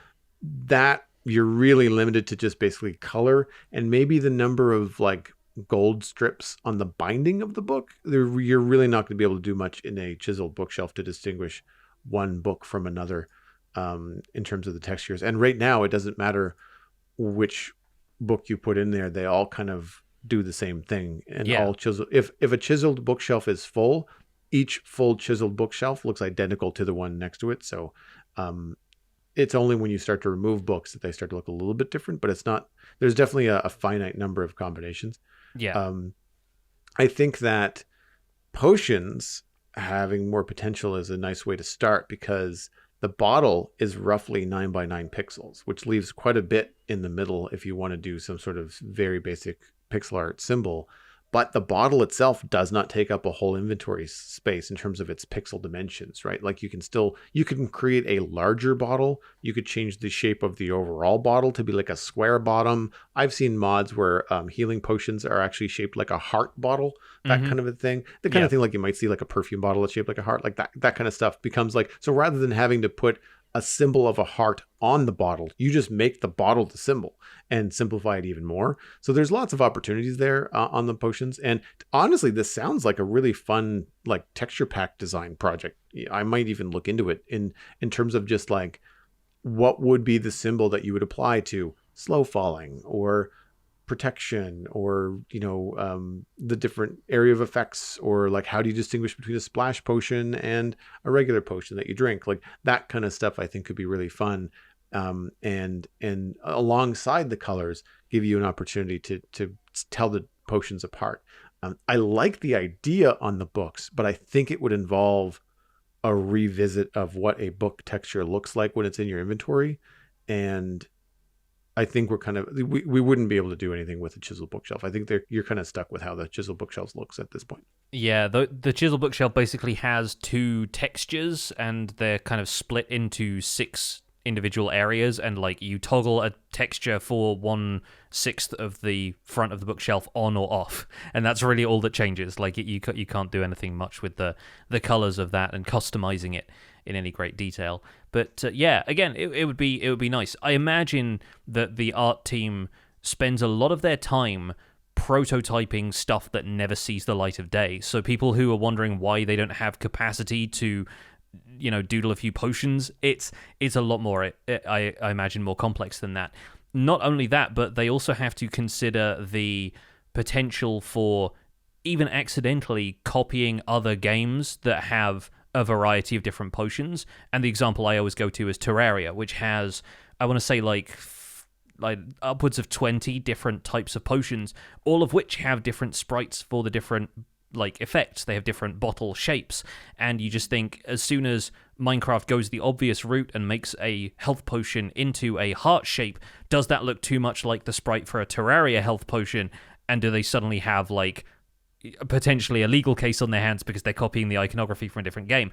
[SPEAKER 2] that you're really limited to just basically color and maybe the number of like gold strips on the binding of the book. You're really not going to be able to do much in a chiseled bookshelf to distinguish one book from another. In terms of the textures. And right now, it doesn't matter which book you put in there. They all kind of do the same thing. And all chiseled. If a chiseled bookshelf is full, each full chiseled bookshelf looks identical to the one next to it. So it's only when you start to remove books that they start to look a little bit different, but it's not, there's definitely a finite number of combinations.
[SPEAKER 1] Yeah.
[SPEAKER 2] I think that potions having more potential is a nice way to start, because the bottle is roughly 9x9 pixels, which leaves quite a bit in the middle if you want to do some sort of very basic pixel art symbol. But the bottle itself does not take up a whole inventory space in terms of its pixel dimensions, right? Like you can create a larger bottle. You could change the shape of the overall bottle to be like a square bottom. I've seen mods where healing potions are actually shaped like a heart bottle, that kind of a thing. The kind of thing like you might see like a perfume bottle that's shaped like a heart, like that kind of stuff becomes like, so rather than having to put a symbol of a heart on the bottle, you just make the bottle the symbol and simplify it even more. So there's lots of opportunities there on the potions. And honestly, this sounds like a really fun like texture pack design project. I might even look into it in terms of just like what would be the symbol that you would apply to slow falling or protection, or the different area of effects, or like how do you distinguish between a splash potion and a regular potion that you drink. Like that kind of stuff I think could be really fun. and alongside the colors give you an opportunity to tell the potions apart. I like the idea on the books, but I think it would involve a revisit of what a book texture looks like when it's in your inventory. And I think we wouldn't be able to do anything with a chisel bookshelf. I think you're kind of stuck with how the chisel bookshelf looks at this point.
[SPEAKER 1] Yeah, the chisel bookshelf basically has two textures, and they're kind of split into 6 individual areas, and like you toggle a texture for 1/6 of the front of the bookshelf on or off, and that's really all that changes. Like you can't do anything much with the colors of that and customizing it in any great detail. But yeah, again, it would be nice. I imagine that the art team spends a lot of their time prototyping stuff that never sees the light of day. So people who are wondering why they don't have capacity to, doodle a few potions, it's a lot more, I imagine, more complex than that. Not only that, but they also have to consider the potential for even accidentally copying other games that have a variety of different potions. And the example I always go to is Terraria, which has, I want to say, like upwards of 20 different types of potions, all of which have different sprites for the different effects. They have different bottle shapes, and you just think, as soon as Minecraft goes the obvious route and makes a health potion into a heart shape, does that look too much like the sprite for a Terraria health potion? And do they suddenly have potentially a legal case on their hands because they're copying the iconography from a different game?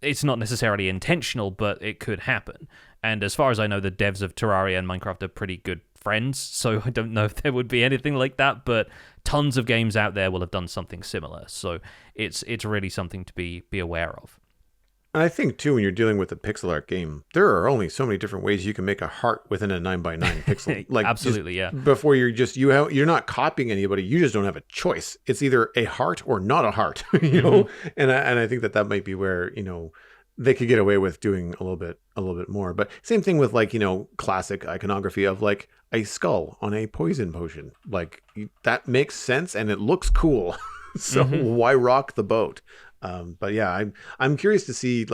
[SPEAKER 1] It's not necessarily intentional, but it could happen. And as far as I know, the devs of Terraria and Minecraft are pretty good friends, so I don't know if there would be anything like that, but tons of games out there will have done something similar. So it's really something to be aware of.
[SPEAKER 2] And I think, too, when you're dealing with a pixel art game, there are only so many different ways you can make a heart within a 9x9 pixel.
[SPEAKER 1] Absolutely, yeah.
[SPEAKER 2] Before you're not copying anybody, you just don't have a choice. It's either a heart or not a heart, know? And I think that might be where, they could get away with doing a little bit more. But same thing with classic iconography of a skull on a poison potion. That makes sense and it looks cool. So why rock the boat? But yeah, I'm curious to see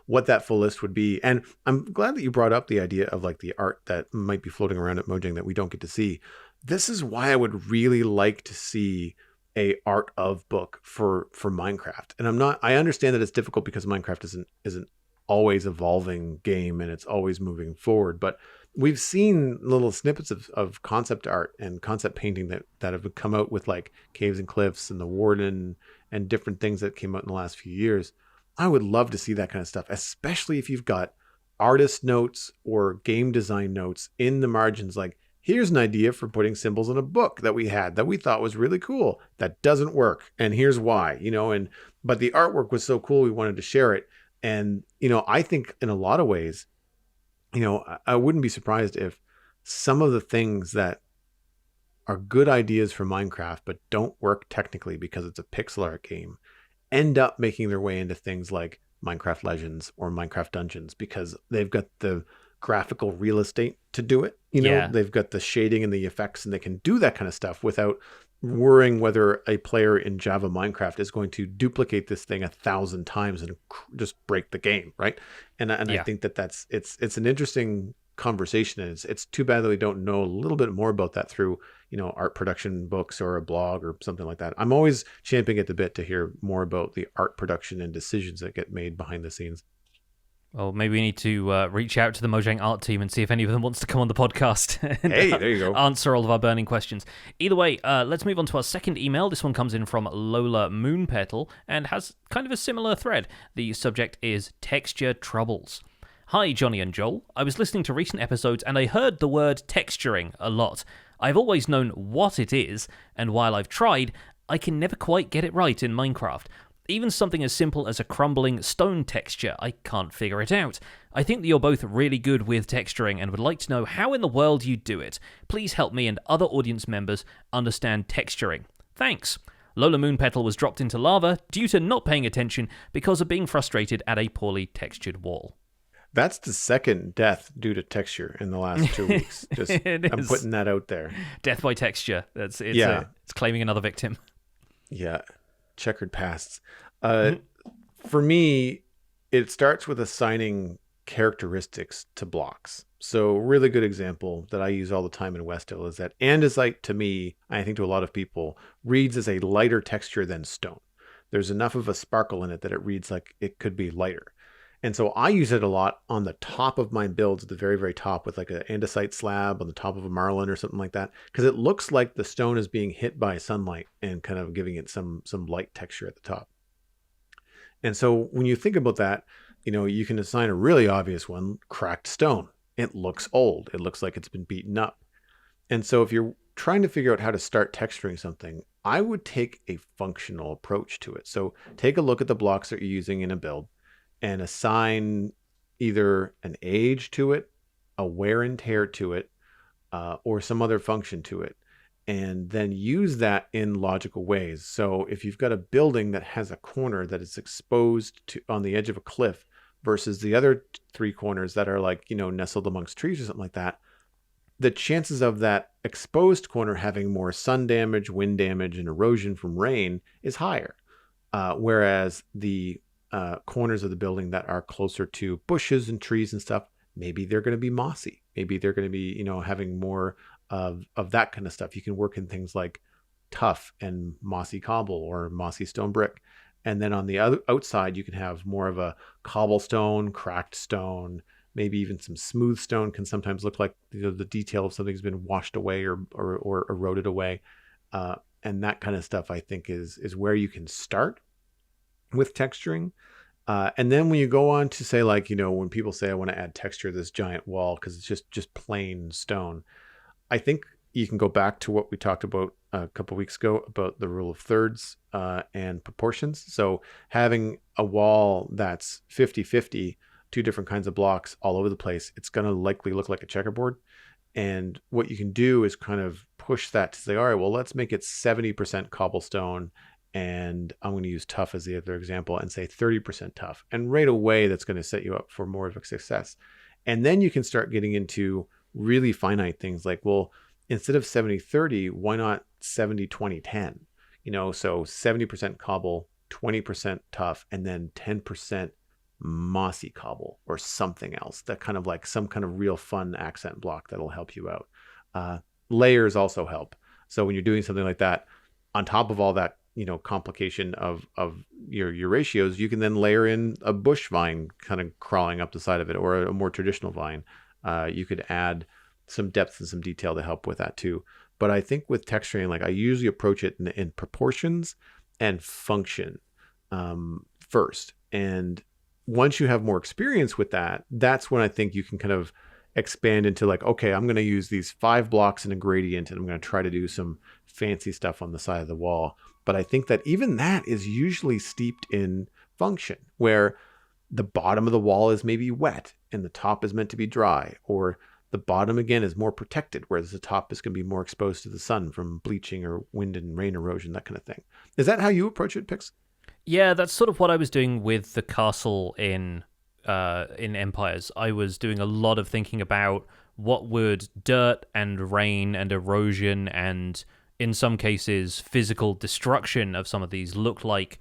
[SPEAKER 2] what that full list would be. And I'm glad that you brought up the idea of the art that might be floating around at Mojang that we don't get to see. This is why I would really like to see a art of book for Minecraft. And I understand that it's difficult because Minecraft isn't always evolving game and it's always moving forward, but we've seen little snippets of concept art and concept painting that have come out with Caves and Cliffs and the Warden and different things that came out in the last few years. I would love to see that kind of stuff, especially if you've got artist notes or game design notes in the margins. Here's an idea for putting symbols in a book that we had that we thought was really cool. That doesn't work. And here's why, but the artwork was so cool. We wanted to share it. And, I think in a lot of ways, I wouldn't be surprised if some of the things that are good ideas for Minecraft, but don't work technically because it's a pixel art game, end up making their way into things like Minecraft Legends or Minecraft Dungeons, because they've got the graphical real estate to do it. They've got the shading and the effects, and they can do that kind of stuff without worrying whether a player in Java Minecraft is going to duplicate this thing 1,000 times and just break the game, right? And I think it's an interesting conversation, and it's too bad that we don't know a little bit more about that through art production books or a blog or something like that. I'm always champing at the bit to hear more about the art production and decisions that get made behind the scenes.
[SPEAKER 1] Well, maybe we need to reach out to the Mojang art team and see if any of them wants to come on the podcast and
[SPEAKER 2] hey, there you go.
[SPEAKER 1] Answer all of our burning questions. Either way, let's move on to our second email. This one comes in from Lola Moonpetal and has kind of a similar thread. The subject is texture troubles. Hi, Johnny and Joel. I was listening to recent episodes and I heard the word texturing a lot. I've always known what it is, and while I've tried, I can never quite get it right in Minecraft. Even something as simple as a crumbling stone texture, I can't figure it out. I think that you're both really good with texturing and would like to know how in the world you do it. Please help me and other audience members understand texturing. Thanks. Lola Moonpetal was dropped into lava due to not paying attention because of being frustrated at a poorly textured wall.
[SPEAKER 2] That's the second death due to texture in the last 2 weeks. Just I'm putting that out there.
[SPEAKER 1] Death by texture. It's claiming another victim.
[SPEAKER 2] Yeah. Checkered pasts. For me, it starts with assigning characteristics to blocks. So really good example that I use all the time in West Hill is that andesite to me, I think to a lot of people, reads as a lighter texture than stone. There's enough of a sparkle in it that it reads like it could be lighter. And so I use it a lot on the top of my builds, at the very, very top, with like an andesite slab on the top of a marlin or something like that, because it looks like the stone is being hit by sunlight and kind of giving it some light texture at the top. And so when you think about that, you can assign a really obvious one, cracked stone. It looks old. It looks like it's been beaten up. And so if you're trying to figure out how to start texturing something, I would take a functional approach to it. So take a look at the blocks that you're using in a build and assign either an age to it, a wear and tear to it, or some other function to it, and then use that in logical ways. So if you've got a building that has a corner that is exposed to on the edge of a cliff versus the other three corners that are like, nestled amongst trees or something like that, the chances of that exposed corner having more sun damage, wind damage, and erosion from rain is higher. Whereas the corners of the building that are closer to bushes and trees and stuff, maybe they're going to be mossy. Maybe they're going to be, having more of that kind of stuff. You can work in things like tuff and mossy cobble or mossy stone brick. And then on the other outside, you can have more of a cobblestone, cracked stone, maybe even some smooth stone can sometimes look like the detail of something's been washed away or eroded away. And that kind of stuff, I think, is where you can start with texturing. And then when you go on to say, like, when people say, I want to add texture to this giant wall because it's just plain stone, I think you can go back to what we talked about a couple of weeks ago about the rule of thirds and proportions. So having a wall that's 50-50, two different kinds of blocks all over the place, it's going to likely look like a checkerboard. And what you can do is kind of push that to say, all right, well, let's make it 70% cobblestone. And I'm going to use tuff as the other example and say 30% tuff. And right away, that's going to set you up for more of a success. And then you can start getting into really finite things like, well, instead of 70-30, why not 70-20-10? So 70% cobble, 20% tuff, and then 10% mossy cobble or something else that kind of like some kind of real fun accent block that'll help you out. Layers also help. So when you're doing something like that, on top of all that, complication of your ratios, you can then layer in a bush vine kind of crawling up the side of it, or a more traditional vine. You could add some depth and some detail to help with that too. But I think with texturing, like I usually approach it in proportions and function first. And once you have more experience with that, that's when I think you can kind of expand into like, okay, I'm going to use these 5 blocks in a gradient and I'm going to try to do some fancy stuff on the side of the wall. But I think that even that is usually steeped in function, where the bottom of the wall is maybe wet and the top is meant to be dry, or the bottom again is more protected, whereas the top is going to be more exposed to the sun from bleaching or wind and rain erosion, that kind of thing. Is that how you approach it, Pix?
[SPEAKER 1] Yeah, that's sort of what I was doing with the castle in Empires. I was doing a lot of thinking about what would dirt and rain and erosion and, in some cases, physical destruction of some of these look like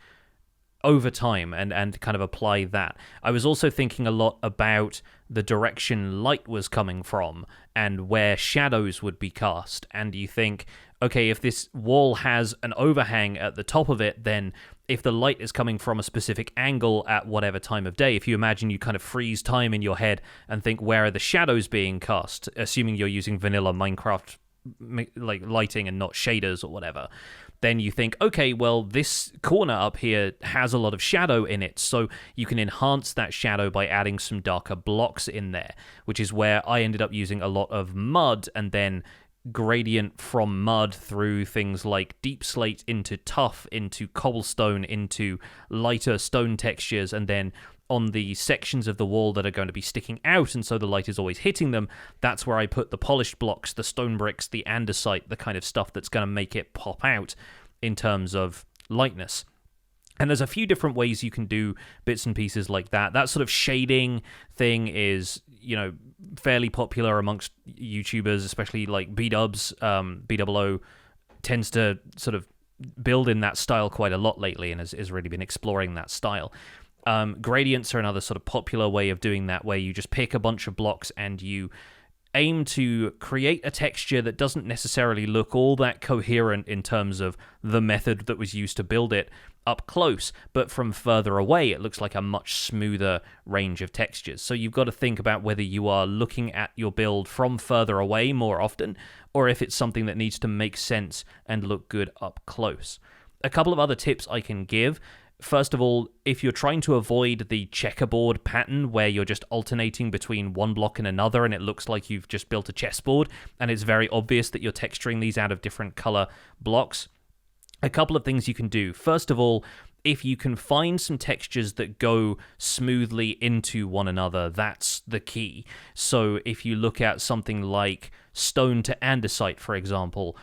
[SPEAKER 1] over time, and kind of apply that. I was also thinking a lot about the direction light was coming from and where shadows would be cast. And you think, okay, if this wall has an overhang at the top of it, then if the light is coming from a specific angle at whatever time of day, if you imagine you kind of freeze time in your head and think, where are the shadows being cast, assuming you're using vanilla Minecraft like lighting and not shaders or whatever, then you think, okay, well, this corner up here has a lot of shadow in it, so you can enhance that shadow by adding some darker blocks in there, which is where I ended up using a lot of mud and then gradient from mud through things like deep slate into tuff, into cobblestone, into lighter stone textures, and then on the sections of the wall that are going to be sticking out, and so the light is always hitting them, that's where I put the polished blocks, the stone bricks, the andesite, the kind of stuff that's going to make it pop out in terms of lightness. And there's a few different ways you can do bits and pieces like that. That sort of shading thing is, fairly popular amongst YouTubers, especially like B-dubs. B-double-O tends to sort of build in that style quite a lot lately and has really been exploring that style. Gradients are another sort of popular way of doing that, where you just pick a bunch of blocks and you aim to create a texture that doesn't necessarily look all that coherent in terms of the method that was used to build it up close, but from further away it looks like a much smoother range of textures. So you've got to think about whether you are looking at your build from further away more often, or if it's something that needs to make sense and look good up close. A couple of other tips I can give. First of all, if you're trying to avoid the checkerboard pattern where you're just alternating between one block and another and it looks like you've just built a chessboard and it's very obvious that you're texturing these out of different color blocks, a couple of things you can do. First of all, if you can find some textures that go smoothly into one another, that's the key. So if you look at something like stone to andesite, for example,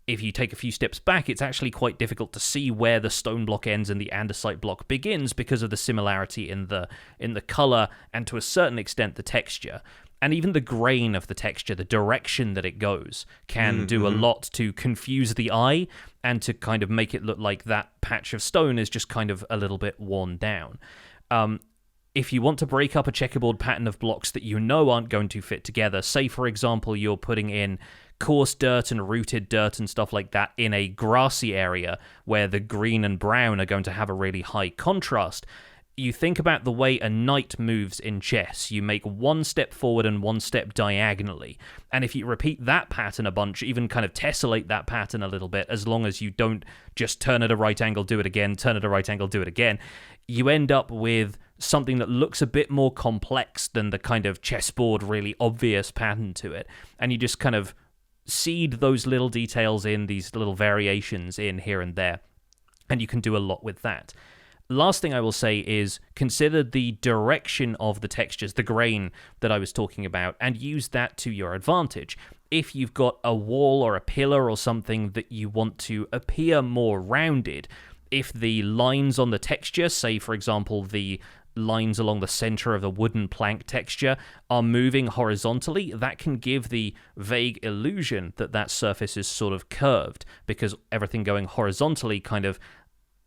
[SPEAKER 1] if you take a few steps back, it's actually quite difficult to see where the stone block ends and the andesite block begins because of the similarity in the color and to a certain extent the texture. And even the grain of the texture, the direction that it goes, can do a lot to confuse the eye and to kind of make it look like that patch of stone is just kind of a little bit worn down. If you want to break up a checkerboard pattern of blocks that you know aren't going to fit together, say, for example, you're putting in coarse dirt and rooted dirt and stuff like that in a grassy area where the green and brown are going to have a really high contrast, you think about the way a knight moves in chess. You make one step forward and one step diagonally. And if you repeat that pattern a bunch, even kind of tessellate that pattern a little bit, as long as you don't just turn at a right angle, do it again, turn at a right angle, do it again, you end up with something that looks a bit more complex than the kind of chessboard, really obvious pattern to it. And you just kind of seed those little details in, these little variations in here and there. And you can do a lot with that. Last thing I will say is consider the direction of the textures, the grain that I was talking about, and use that to your advantage. If you've got a wall or a pillar or something that you want to appear more rounded, if the lines on the texture, say for example the lines along the center of the wooden plank texture, are moving horizontally, that can give the vague illusion that that surface is sort of curved, because everything going horizontally kind of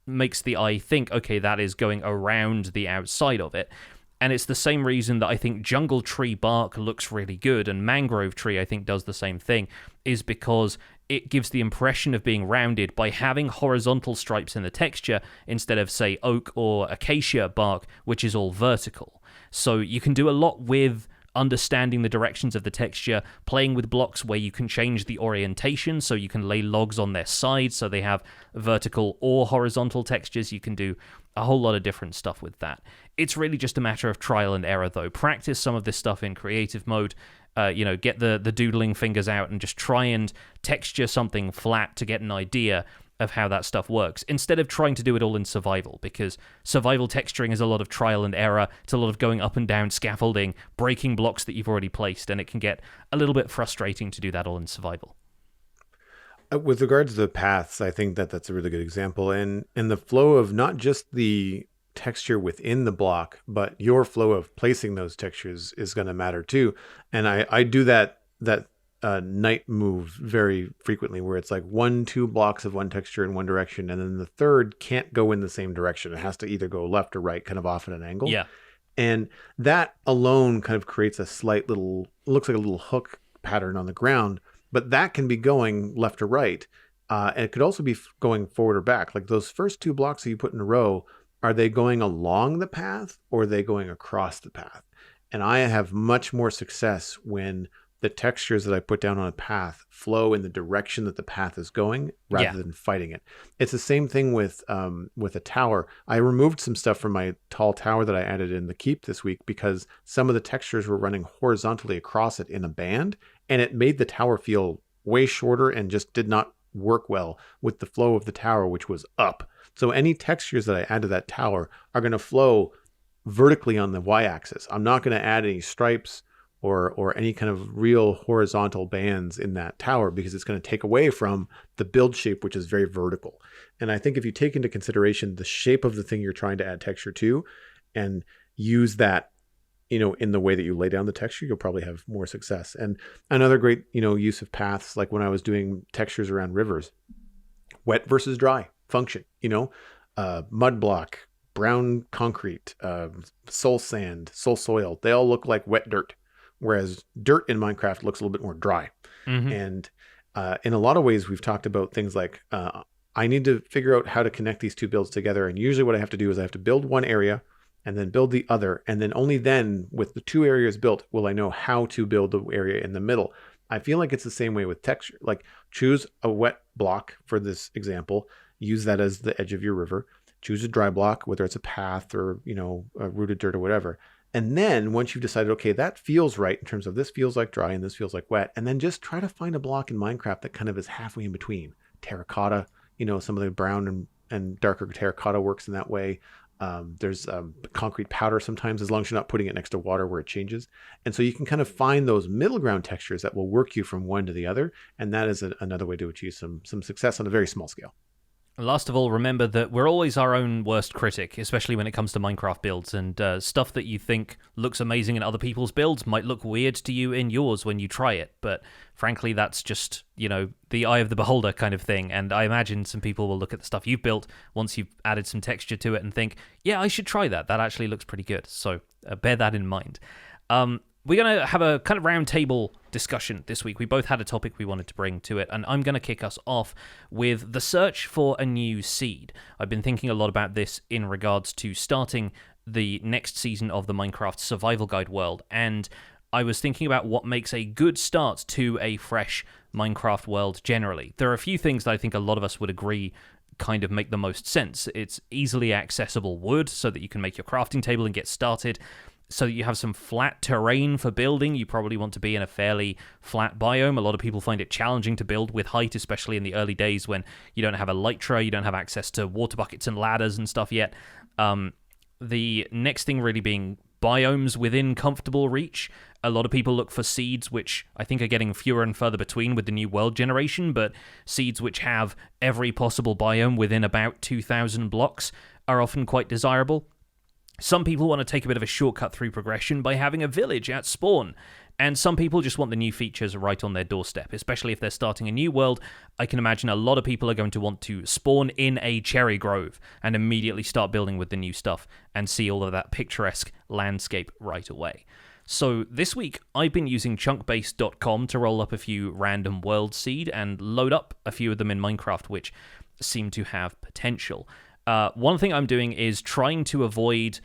[SPEAKER 1] makes the eye think, okay, that is going around the outside of it. And it's the same reason that I think jungle tree bark looks really good, and mangrove tree I think does the same thing, is because it gives the impression of being rounded by having horizontal stripes in the texture instead of, say, oak or acacia bark, which is all vertical. So you can do a lot with understanding the directions of the texture, playing with blocks where you can change the orientation, so you can lay logs on their sides so they have vertical or horizontal textures. You can do a whole lot of different stuff with that. It's really just a matter of trial and error, though. Practice some of this stuff in creative mode. Get the doodling fingers out and just try and texture something flat to get an idea of how that stuff works, instead of trying to do it all in survival, because survival texturing is a lot of trial and error. It's a lot of going up and down scaffolding, breaking blocks that you've already placed, and it can get a little bit frustrating to do that all in survival.
[SPEAKER 2] With regards to the paths, I think that that's a really good example. And the flow of not just the texture within the block, but your flow of placing those textures is going to matter too. And I do that night move very frequently, where it's like 1-2 blocks of one texture in one direction, and then the third can't go in the same direction. It has to either go left or right, kind of off at an angle.
[SPEAKER 1] Yeah.
[SPEAKER 2] And that alone kind of creates a slight little, looks like a little hook pattern on the ground, but that can be going left or right. And it could also be going forward or back. Like those first 2 blocks that you put in a row, are they going along the path or are they going across the path? And I have much more success when the textures that I put down on a path flow in the direction that the path is going rather than fighting it. It's the same thing with a tower. I removed some stuff from my tall tower that I added in the keep this week because some of the textures were running horizontally across it in a band, and it made the tower feel way shorter and just did not work well with the flow of the tower, which was up. So any textures that I add to that tower are going to flow vertically on the y-axis. I'm not going to add any stripes or any kind of real horizontal bands in that tower, because it's going to take away from the build shape, which is very vertical. And I think if you take into consideration the shape of the thing you're trying to add texture to and use that, in the way that you lay down the texture, you'll probably have more success. And another great, use of paths, like when I was doing textures around rivers, wet versus dry function, mud block, brown concrete, soul sand, soul soil. They all look like wet dirt, whereas dirt in Minecraft looks a little bit more dry.
[SPEAKER 1] Hmm.
[SPEAKER 2] And in a lot of ways, we've talked about things like I need to figure out how to connect these two builds together. And usually what I have to do is I have to build one area and then build the other. And then only then, with the two areas built, will I know how to build the area in the middle. I feel like it's the same way with texture. Like, choose a wet block for this example, use that as the edge of your river. Choose a dry block, whether it's a path or, a rooted dirt or whatever. And then once you've decided, okay, that feels right in terms of this feels like dry and this feels like wet, and then just try to find a block in Minecraft that kind of is halfway in between. Terracotta, some of the brown and darker terracotta works in that way. There's concrete powder sometimes, as long as you're not putting it next to water where it changes. And so you can kind of find those middle ground textures that will work you from one to the other. And that is another way to achieve some success on a very small scale.
[SPEAKER 1] Last of all, remember that we're always our own worst critic, especially when it comes to Minecraft builds, and stuff that you think looks amazing in other people's builds might look weird to you in yours when you try it, but frankly, that's just, the eye of the beholder kind of thing, and I imagine some people will look at the stuff you've built once you've added some texture to it and think, yeah, I should try that. That actually looks pretty good, so bear that in mind. We're going to have a kind of round table discussion this week. We both had a topic we wanted to bring to it, and I'm going to kick us off with the search for a new seed. I've been thinking a lot about this in regards to starting the next season of the Minecraft Survival Guide world, and I was thinking about what makes a good start to a fresh Minecraft world generally. There are a few things that I think a lot of us would agree kind of make the most sense. It's easily accessible wood so that you can make your crafting table and get started, so that you have some flat terrain for building. You probably want to be in a fairly flat biome. A lot of people find it challenging to build with height, especially in the early days when you don't have elytra, you don't have access to water buckets and ladders and stuff yet. The next thing really being biomes within comfortable reach. A lot of people look for seeds, which I think are getting fewer and further between with the new world generation, but seeds which have every possible biome within about 2,000 blocks are often quite desirable. Some people want to take a bit of a shortcut through progression by having a village at spawn, and some people just want the new features right on their doorstep, especially if they're starting a new world. I can imagine a lot of people are going to want to spawn in a cherry grove and immediately start building with the new stuff and see all of that picturesque landscape right away. So this week, I've been using chunkbase.com to roll up a few random world seed and load up a few of them in Minecraft, which seem to have potential. One thing I'm doing is trying to avoid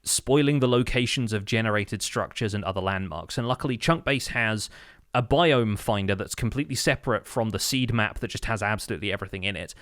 [SPEAKER 1] spoiling the locations of generated structures and other landmarks. And luckily, Chunkbase has a biome finder that's completely separate from the seed map that just has absolutely everything in it.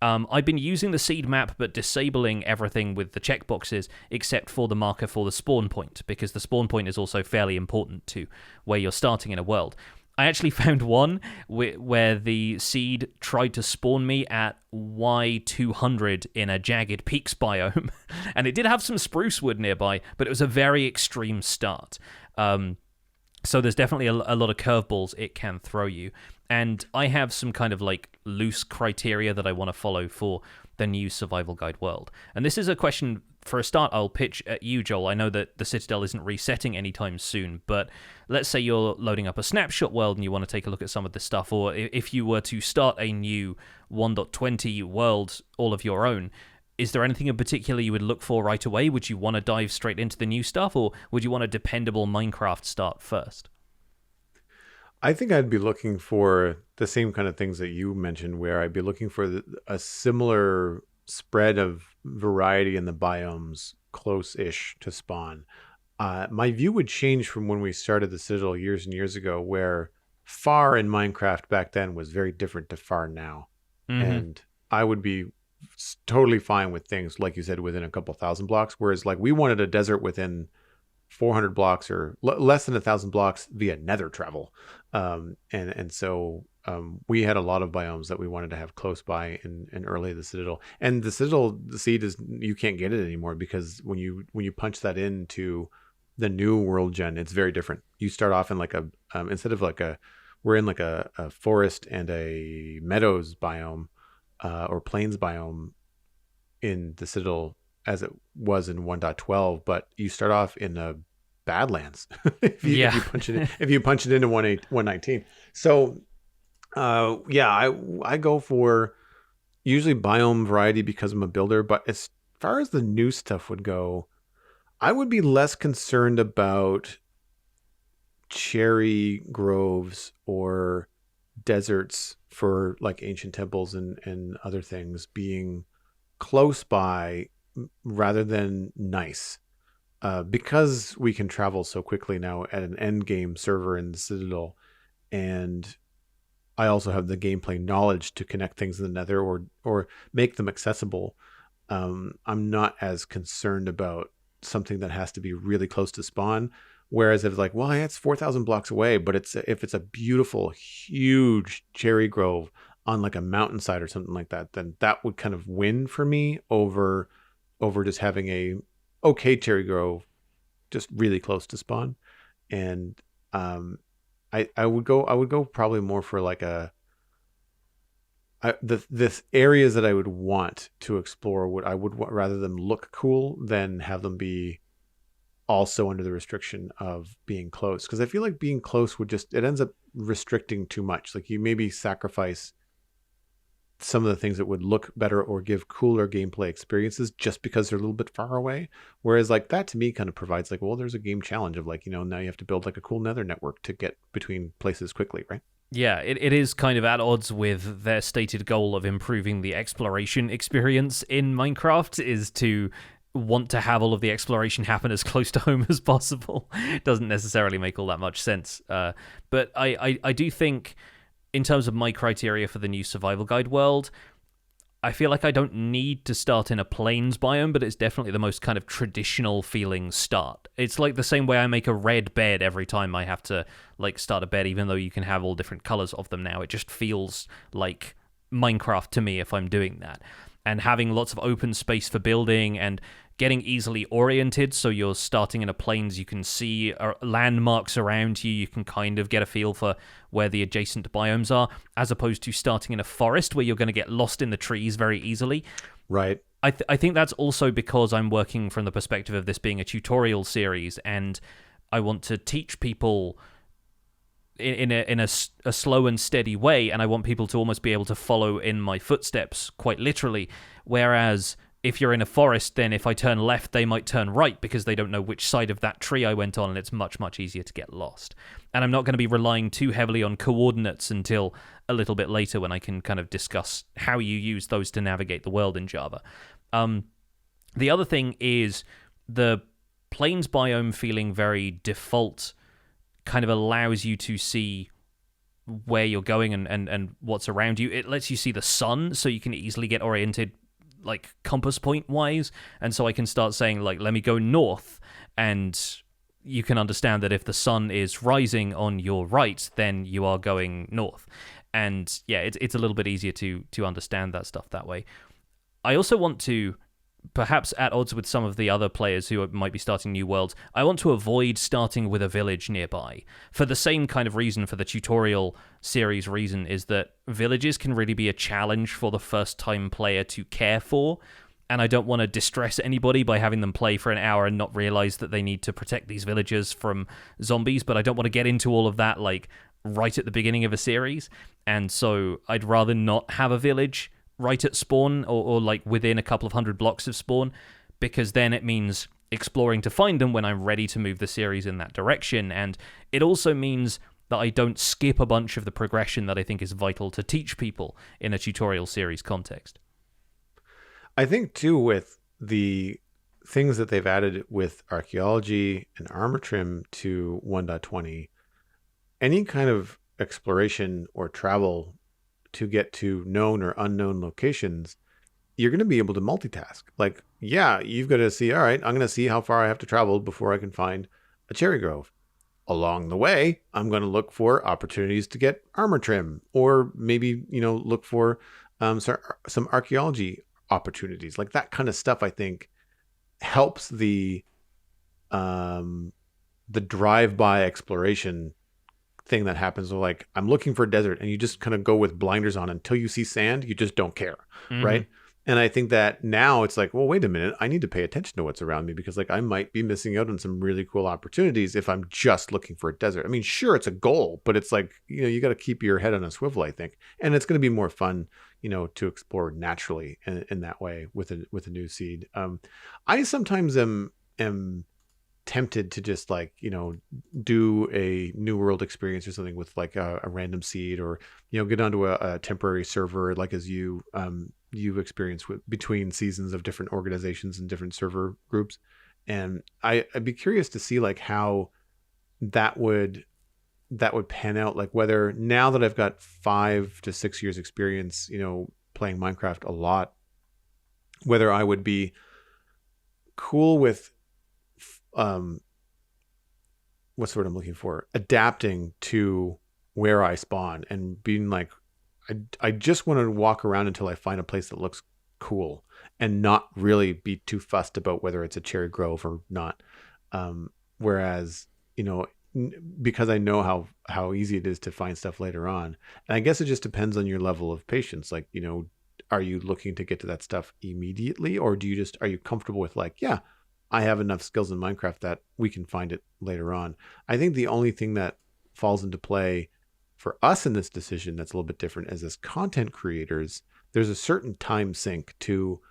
[SPEAKER 1] I've been using the seed map, but disabling everything with the checkboxes, except for the marker for the spawn point, because the spawn point is also fairly important to where you're starting in a world. I actually found one where the seed tried to spawn me at Y200 in a jagged peaks biome, and it did have some spruce wood nearby, but it was a very extreme start. So there's definitely a lot of curveballs it can throw you. And I have some kind of like loose criteria that I want to follow for the new survival guide world. And this is a question, for a start, I'll pitch at you, Joel. I know that the Citadel isn't resetting anytime soon, but let's say you're loading up a snapshot world and you want to take a look at some of this stuff, or if you were to start a new 1.20 world all of your own, is there anything in particular you would look for right away? Would you want to dive straight into the new stuff, or would you want a dependable Minecraft start first?
[SPEAKER 2] I think I'd be looking for the same kind of things that you mentioned, where I'd be looking for a similar spread of variety in the biomes close-ish to spawn. My view would change from when we started the Citadel years and years ago, where far in Minecraft back then was very different to far now.
[SPEAKER 1] Mm-hmm.
[SPEAKER 2] And I would be totally fine with things, like you said, within a couple thousand blocks, whereas like we wanted a desert within 400 blocks or less than 1,000 blocks via nether travel. So we had a lot of biomes that we wanted to have close by in early the Citadel. And the Citadel, the seed is, you can't get it anymore, because when you punch that into the new world gen, it's very different. You start off in like a, instead of like we're in like a forest and a meadows biome, or plains biome in the Citadel, as it was in 1.12, but you start off in a Badlands if you punch it into 119. So I go for usually biome variety because I'm a builder, but it's far as the new stuff would go, I would be less concerned about cherry groves or deserts for like ancient temples and other things being close by rather than nice. Because we can travel so quickly now at an end game server in the Citadel, and I also have the gameplay knowledge to connect things in the Nether or make them accessible. I'm not as concerned about something that has to be really close to spawn. Whereas if it's like, well, yeah, it's 4,000 blocks away, but if it's a beautiful, huge cherry grove on like a mountainside or something like that, then that would kind of win for me over just having a okay cherry grove just really close to spawn. And I would go probably more for like this areas that I would want to explore. Rather them look cool than have them be also under the restriction of being close, because I feel like being close would just, it ends up restricting too much. Like you maybe sacrifice some of the things that would look better or give cooler gameplay experiences just because they're a little bit far away. Whereas like that to me kind of provides like, well, there's a game challenge of like, now you have to build like a cool nether network to get between places quickly, right?
[SPEAKER 1] Yeah, it is kind of at odds with their stated goal of improving the exploration experience in Minecraft, is to want to have all of the exploration happen as close to home as possible. Doesn't necessarily make all that much sense. But I do think, in terms of my criteria for the new survival guide world, I feel like I don't need to start in a plains biome, but it's definitely the most kind of traditional feeling start. It's like the same way I make a red bed every time I have to like start a bed, even though you can have all different colors of them now. It just feels like Minecraft to me if I'm doing that. And having lots of open space for building and getting easily oriented, so you're starting in a plains, you can see landmarks around you, you can kind of get a feel for where the adjacent biomes are, as opposed to starting in a forest where you're going to get lost in the trees very easily.
[SPEAKER 2] Right.
[SPEAKER 1] I think that's also because I'm working from the perspective of this being a tutorial series, and I want to teach people in a slow and steady way, and I want people to almost be able to follow in my footsteps, quite literally. Whereas if you're in a forest, then if I turn left, they might turn right because they don't know which side of that tree I went on, and it's much, much easier to get lost. And I'm not going to be relying too heavily on coordinates until a little bit later, when I can kind of discuss how you use those to navigate the world in Java. The other thing is the plains biome feeling very default kind of allows you to see where you're going and what's around you. It lets you see the sun, so you can easily get oriented like compass point wise, and so I can start saying like, let me go north, and you can understand that if the sun is rising on your right, then you are going north. And yeah, it's a little bit easier to understand that stuff that way. I also want to, perhaps at odds with some of the other players who might be starting new worlds, I want to avoid starting with a village nearby. For the same kind of reason, for the tutorial series reason, is that villages can really be a challenge for the first-time player to care for, and I don't want to distress anybody by having them play for an hour and not realize that they need to protect these villagers from zombies, but I don't want to get into all of that, like, right at the beginning of a series, and so I'd rather not have a village right at spawn, or like within a couple of 100 blocks of spawn, because then it means exploring to find them when I'm ready to move the series in that direction. And it also means that I don't skip a bunch of the progression that I think is vital to teach people in a tutorial series context.
[SPEAKER 2] I think too, with the things that they've added with archaeology and armor trim to 1.20, any kind of exploration or travel to get to known or unknown locations, you're going to be able to multitask. Like, yeah, you've got to see, all right, I'm going to see how far I have to travel before I can find a cherry grove. Along the way, I'm going to look for opportunities to get armor trim, or maybe, look for some archaeology opportunities. Like that kind of stuff, I think, helps the drive-by exploration thing that happens. With like, I'm looking for a desert, and you just kind of go with blinders on until you see sand. You just don't care, right? And I think that now it's like, well, wait a minute, I need to pay attention to what's around me because like I might be missing out on some really cool opportunities if I'm just looking for a desert. I mean, sure, it's a goal, but it's like, you got to keep your head on a swivel, I think. And it's going to be more fun, to explore naturally in that way with a new seed. I sometimes am tempted to just like do a new world experience or something with like a random seed, or get onto a temporary server like as you've experienced with between seasons of different organizations and different server groups. And I'd be curious to see like how that would pan out, like whether now that I've got 5 to 6 years experience playing Minecraft a lot, whether I would be cool with what's the word I'm looking for? Adapting to where I spawn and being like, I just want to walk around until I find a place that looks cool and not really be too fussed about whether it's a cherry grove or not. Whereas, because I know how easy it is to find stuff later on. And I guess it just depends on your level of patience. Like, are you looking to get to that stuff immediately, or are you comfortable with like, yeah, I have enough skills in Minecraft that we can find it later on. I think the only thing that falls into play for us in this decision that's a little bit different is as content creators, there's a certain time sink to,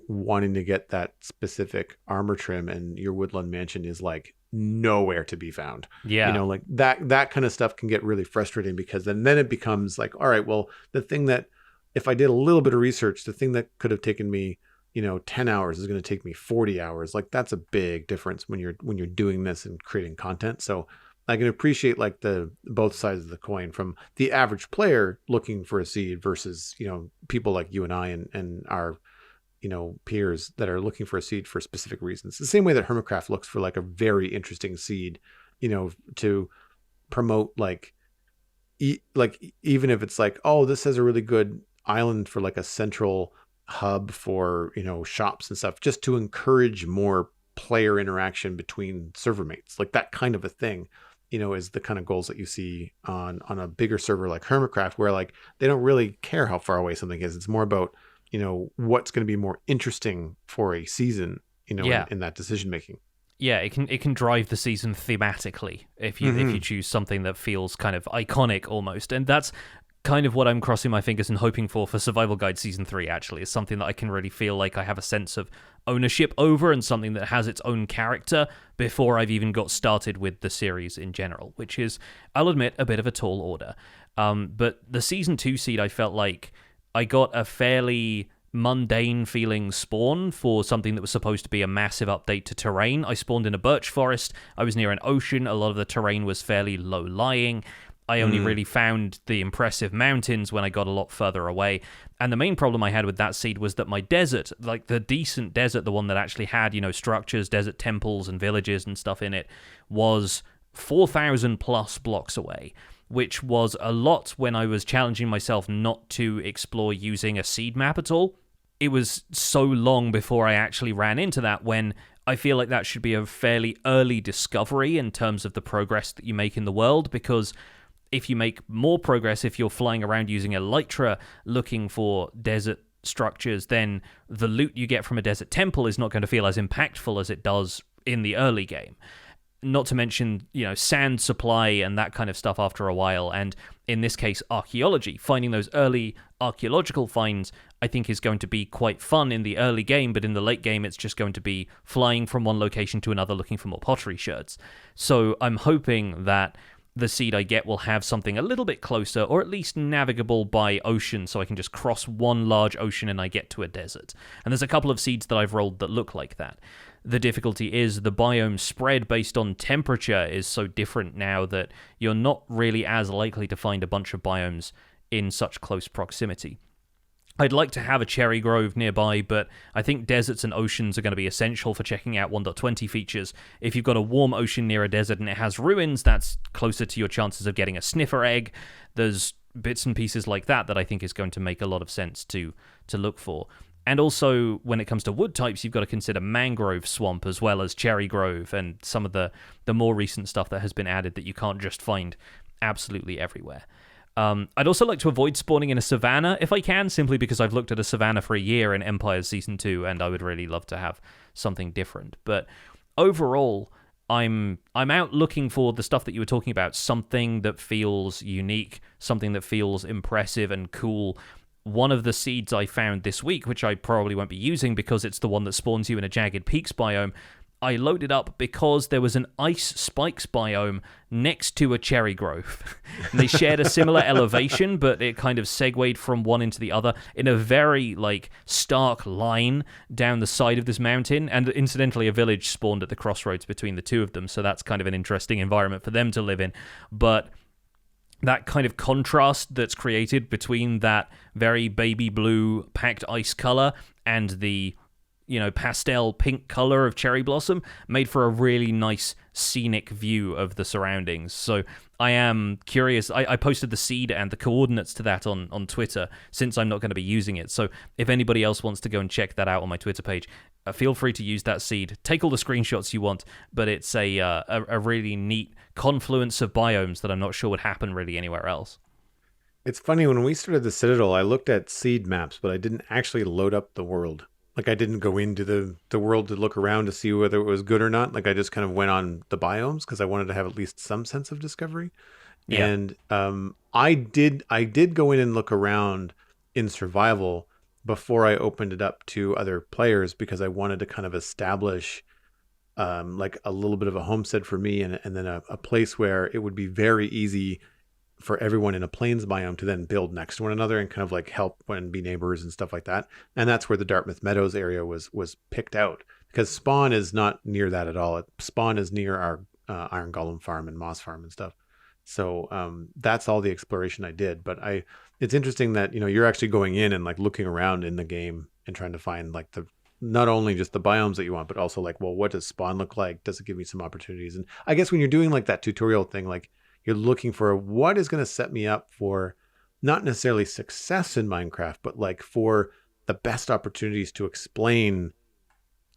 [SPEAKER 2] wanting to get that specific armor trim, and your woodland mansion is like nowhere to be found.
[SPEAKER 1] Yeah.
[SPEAKER 2] Like that kind of stuff can get really frustrating because then it becomes like, all right, well, the thing that if I did a little bit of research, the thing that could have taken me 10 hours is going to take me 40 hours. Like that's a big difference when you're doing this and creating content. So I can appreciate like the both sides of the coin, from the average player looking for a seed versus, people like you and I and our, peers that are looking for a seed for specific reasons. The same way that Hermitcraft looks for like a very interesting seed, to promote like even if it's like, oh, this has a really good island for like a central hub for shops and stuff, just to encourage more player interaction between server mates, like that kind of a thing is the kind of goals that you see on a bigger server like Hermitcraft, where like they don't really care how far away something is. It's more about what's going to be more interesting for a season in that decision making.
[SPEAKER 1] Yeah, it can drive the season thematically if you choose something that feels kind of iconic almost. And that's kind of what I'm crossing my fingers and hoping for Survival Guide Season 3, actually, is something that I can really feel like I have a sense of ownership over, and something that has its own character before I've even got started with the series in general, which is, I'll admit, a bit of a tall order. But the Season 2 seed, I felt like I got a fairly mundane feeling spawn for something that was supposed to be a massive update to terrain. I spawned in a birch forest, I was near an ocean, a lot of the terrain was fairly low-lying. I only really found the impressive mountains when I got a lot further away. And the main problem I had with that seed was that my desert, like the decent desert, the one that actually had, structures, desert temples and villages and stuff in it, was 4,000 plus blocks away, which was a lot when I was challenging myself not to explore using a seed map at all. It was so long before I actually ran into that, when I feel like that should be a fairly early discovery in terms of the progress that you make in the world, because if you make more progress, if you're flying around using Elytra looking for desert structures, then the loot you get from a desert temple is not going to feel as impactful as it does in the early game. Not to mention, sand supply and that kind of stuff after a while. And in this case, archaeology. Finding those early archaeological finds, I think, is going to be quite fun in the early game, but in the late game, it's just going to be flying from one location to another looking for more pottery sherds. So I'm hoping that the seed I get will have something a little bit closer, or at least navigable by ocean, so I can just cross one large ocean and I get to a desert. And there's a couple of seeds that I've rolled that look like that. The difficulty is the biome spread based on temperature is so different now that you're not really as likely to find a bunch of biomes in such close proximity. I'd like to have a cherry grove nearby, but I think deserts and oceans are going to be essential for checking out 1.20 features. If you've got a warm ocean near a desert and it has ruins, that's closer to your chances of getting a sniffer egg. There's bits and pieces like that I think is going to make a lot of sense to look for. And also, when it comes to wood types, you've got to consider mangrove swamp as well as cherry grove and some of the more recent stuff that has been added that you can't just find absolutely everywhere. I'd also like to avoid spawning in a savannah if I can, simply because I've looked at a savannah for a year in Empires Season 2, and I would really love to have something different. But overall, I'm out looking for the stuff that you were talking about, something that feels unique, something that feels impressive and cool. One of the seeds I found this week, which I probably won't be using because it's the one that spawns you in a Jagged Peaks biome, I loaded up because there was an ice spikes biome next to a cherry grove. And they shared a similar elevation, but it kind of segued from one into the other in a very, stark line down the side of this mountain. And incidentally, a village spawned at the crossroads between the two of them, so that's kind of an interesting environment for them to live in. But that kind of contrast that's created between that very baby blue packed ice color and the pastel pink color of cherry blossom made for a really nice scenic view of the surroundings. So I am curious. I posted the seed and the coordinates to that on Twitter, since I'm not going to be using it. So if anybody else wants to go and check that out on my Twitter page, feel free to use that seed. Take all the screenshots you want, but it's a really neat confluence of biomes that I'm not sure would happen really anywhere else.
[SPEAKER 2] It's funny, when we started the Citadel, I looked at seed maps, but I didn't actually load up the world. I didn't go into the world to look around to see whether it was good or not. I just kind of went on the biomes because I wanted to have at least some sense of discovery.
[SPEAKER 1] Yeah.
[SPEAKER 2] And I did go in and look around in survival before I opened it up to other players, because I wanted to kind of establish a little bit of a homestead for me, and then a place where it would be very easy for everyone in a plains biome to then build next to one another and kind of help and be neighbors and stuff like that. And that's where the Dartmouth Meadows area was picked out, because spawn is not near that at all. Spawn is near our Iron Golem farm and Moss farm and stuff. So that's all the exploration I did. But it's interesting that, you're actually going in and looking around in the game and trying to find the not only just the biomes that you want, but also well, what does spawn look like? Does it give me some opportunities? And I guess when you're doing that tutorial thing, you're looking for what is going to set me up for not necessarily success in Minecraft, but for the best opportunities to explain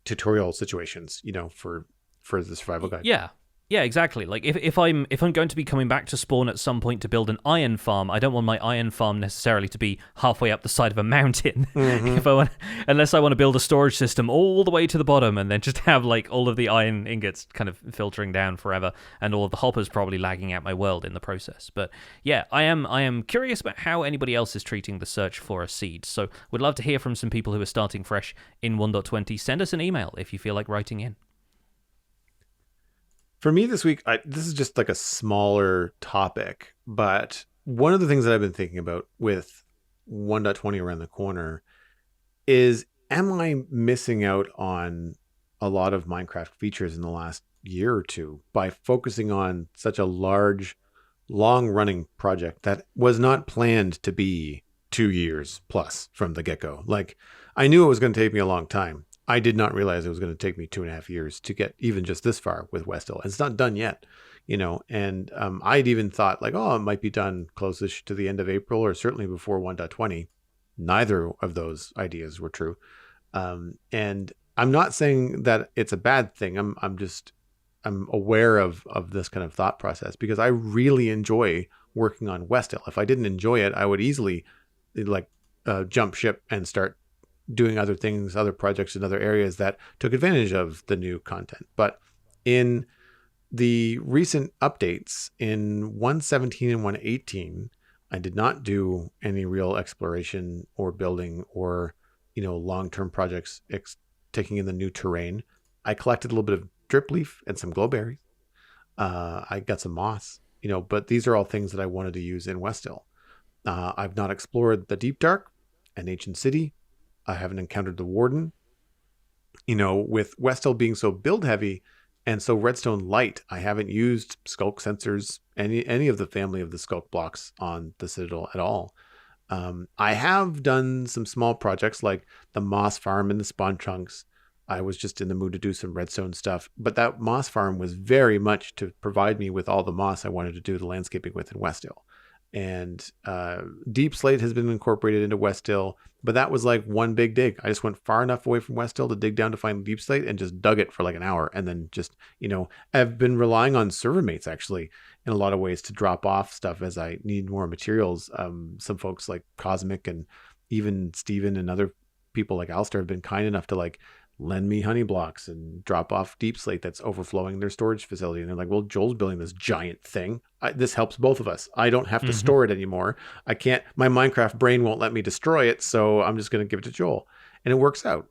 [SPEAKER 2] tutorial situations, for the survival guide.
[SPEAKER 1] Yeah, exactly. If I'm going to be coming back to spawn at some point to build an iron farm, I don't want my iron farm necessarily to be halfway up the side of a mountain.
[SPEAKER 2] Mm-hmm.
[SPEAKER 1] Unless I want to build a storage system all the way to the bottom and then just have all of the iron ingots kind of filtering down forever, and all of the hoppers probably lagging out my world in the process. But yeah, I am curious about how anybody else is treating the search for a seed. So would love to hear from some people who are starting fresh in 1.20. Send us an email if you feel like writing in.
[SPEAKER 2] For me this week, this is just a smaller topic, but one of the things that I've been thinking about with 1.20 around the corner is, am I missing out on a lot of Minecraft features in the last year or two by focusing on such a large, long-running project that was not planned to be 2 years plus from the get-go? I knew it was going to take me a long time. I did not realize it was going to take me 2.5 years to get even just this far with West Hill. It's not done yet, and I'd even thought it might be done close-ish to the end of April, or certainly before 1.20. Neither of those ideas were true. And I'm not saying that it's a bad thing. I'm aware of this kind of thought process, because I really enjoy working on West Hill. If I didn't enjoy it, I would easily jump ship and start doing other things, other projects in other areas that took advantage of the new content. But in the recent updates in 1.17 and 1.18, I did not do any real exploration or building or, long-term projects taking in the new terrain. I collected a little bit of drip leaf and some glowberries. I got some moss, but these are all things that I wanted to use in West Hill. I've not explored the Deep Dark and Ancient City. I haven't encountered the Warden. With West Hill being so build heavy and so redstone light, I haven't used sculk sensors, any of the family of the sculk blocks on the Citadel at all. I have done some small projects like the moss farm and the spawn chunks. I was just in the mood to do some redstone stuff, but that moss farm was very much to provide me with all the moss I wanted to do the landscaping with in West Hill. And Deep Slate has been incorporated into West Hill, but that was like one big dig. I just went far enough away from West Hill to dig down to find Deep Slate and just dug it for like an hour. And then just, I've been relying on server mates actually in a lot of ways to drop off stuff as I need more materials. Some folks like Cosmic and even Steven and other people like Alistair have been kind enough to like lend me honey blocks and drop off Deep Slate that's overflowing their storage facility. And they're like, well, Joel's building this giant thing. This helps both of us. I don't have to store it anymore. I can't, my Minecraft brain won't let me destroy it. So I'm just going to give it to Joel. And it works out.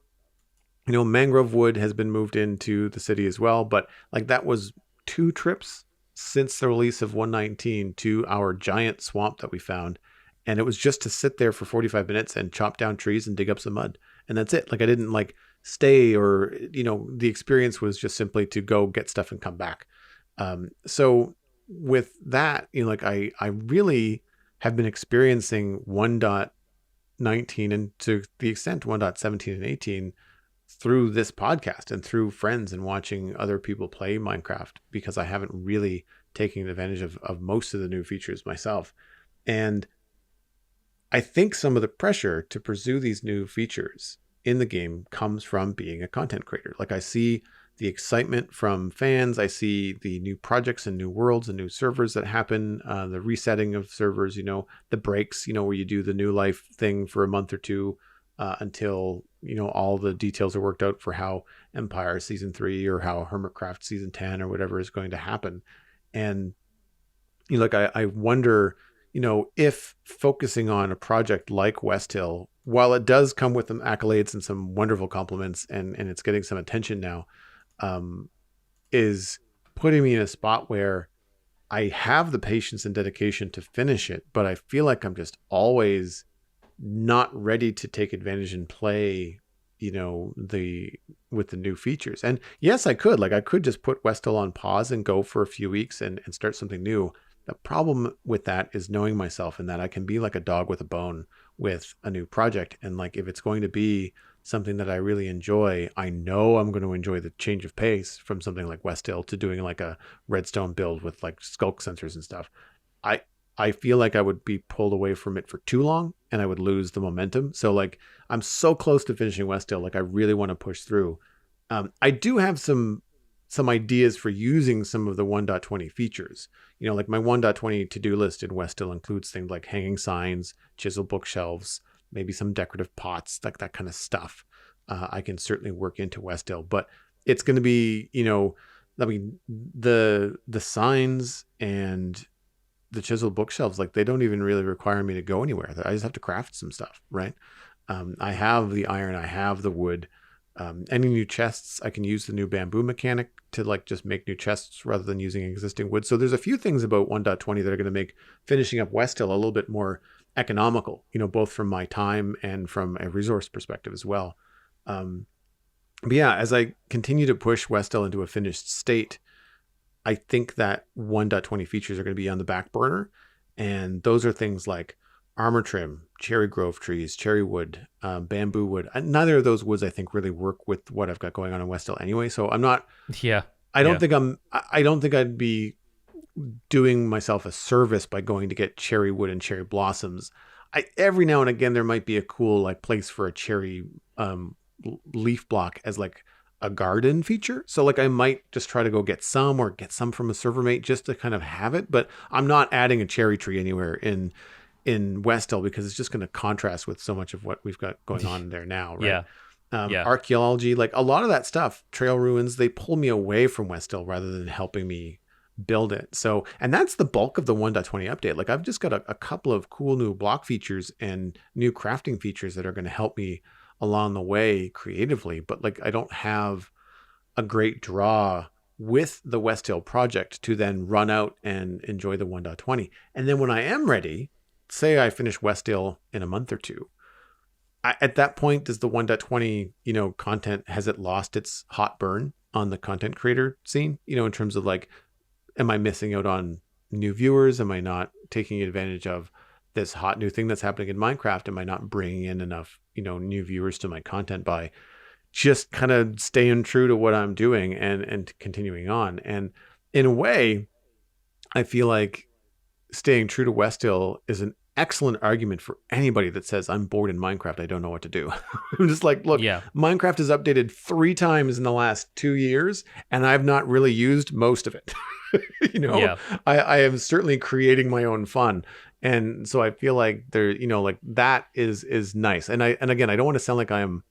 [SPEAKER 2] Mangrove wood has been moved into the city as well. But like that was 2 trips since the release of 119 to our giant swamp that we found. And it was just to sit there for 45 minutes and chop down trees and dig up some mud. And that's it. Like I didn't like stay or, the experience was just simply to go get stuff and come back. So with that, I really have been experiencing 1.19 and to the extent 1.17 and 18 through this podcast and through friends and watching other people play Minecraft, because I haven't really taken advantage of most of the new features myself. And I think some of the pressure to pursue these new features in the game comes from being a content creator. Like I see the excitement from fans. I see the new projects and new worlds and new servers that happen, the resetting of servers, the breaks, where you do the new life thing for a month or two until, all the details are worked out for how Empire Season 3 or how Hermitcraft Season 10 or whatever is going to happen. And, I wonder, if focusing on a project like West Hill, while it does come with some accolades and some wonderful compliments and it's getting some attention now, is putting me in a spot where I have the patience and dedication to finish it, but I feel like I'm just always not ready to take advantage and play, with the new features. And yes, I could just put West Hill on pause and go for a few weeks and start something new. The problem with that is knowing myself, and that I can be like a dog with a bone with a new project. And like, if it's going to be something that I really enjoy, I know I'm going to enjoy the change of pace from something like West Hill to doing like a redstone build with like skulk sensors and stuff. I feel like I would be pulled away from it for too long and I would lose the momentum. So like, I'm so close to finishing West Hill. Like I really want to push through. I do have some ideas for using some of the 1.20 features. Like my 1.20 to-do list in West Hill includes things like hanging signs, chisel bookshelves, maybe some decorative pots, like that kind of stuff. I can certainly work into West Hill, but it's going to be, the signs and the chisel bookshelves, like they don't even really require me to go anywhere. I just have to craft some stuff, right? I have the iron, I have the wood. Any new chests, I can use the new bamboo mechanic to like just make new chests rather than using existing wood. So there's a few things about 1.20 that are going to make finishing up West Hill a little bit more economical, both from my time and from a resource perspective as well. But yeah, as I continue to push West Hill into a finished state, I think that 1.20 features are going to be on the back burner. And those are things like armor trim, cherry grove trees, cherry wood, bamboo wood. Neither of those woods I think really work with what I've got going on in West Hill anyway. So I'm not.
[SPEAKER 1] Yeah.
[SPEAKER 2] I don't think I'd be doing myself a service by going to get cherry wood and cherry blossoms. Every now and again there might be a cool like place for a cherry leaf block as like a garden feature. So like I might just try to go get some or get some from a server mate just to kind of have it. But I'm not adding a cherry tree anywhere in West Hill because it's just going to contrast with so much of what we've got going on there now, right? Yeah. Archaeology, like a lot of that stuff, trail ruins, they pull me away from West Hill rather than helping me build it. So, and that's the bulk of the 1.20 update. Like I've just got a couple of cool new block features and new crafting features that are going to help me along the way creatively, but like I don't have a great draw with the West Hill project to then run out and enjoy the 1.20. And then when I am ready, say I finish West Hill in a month or two, at that point, does the 1.20, content, has it lost its hot burn on the content creator scene? In terms of like, am I missing out on new viewers? Am I not taking advantage of this hot new thing that's happening in Minecraft? Am I not bringing in enough, new viewers to my content by just kind of staying true to what I'm doing and continuing on? And in a way, I feel like staying true to West Hill is an excellent argument for anybody that says I'm bored in Minecraft. I don't know what to do. I'm just like, look,
[SPEAKER 1] Yeah.
[SPEAKER 2] Minecraft is updated 3 times in the last 2 years, and I've not really used most of it.
[SPEAKER 1] Yeah.
[SPEAKER 2] I am certainly creating my own fun. And so I feel like there, like that is nice. And again, I don't want to sound like I am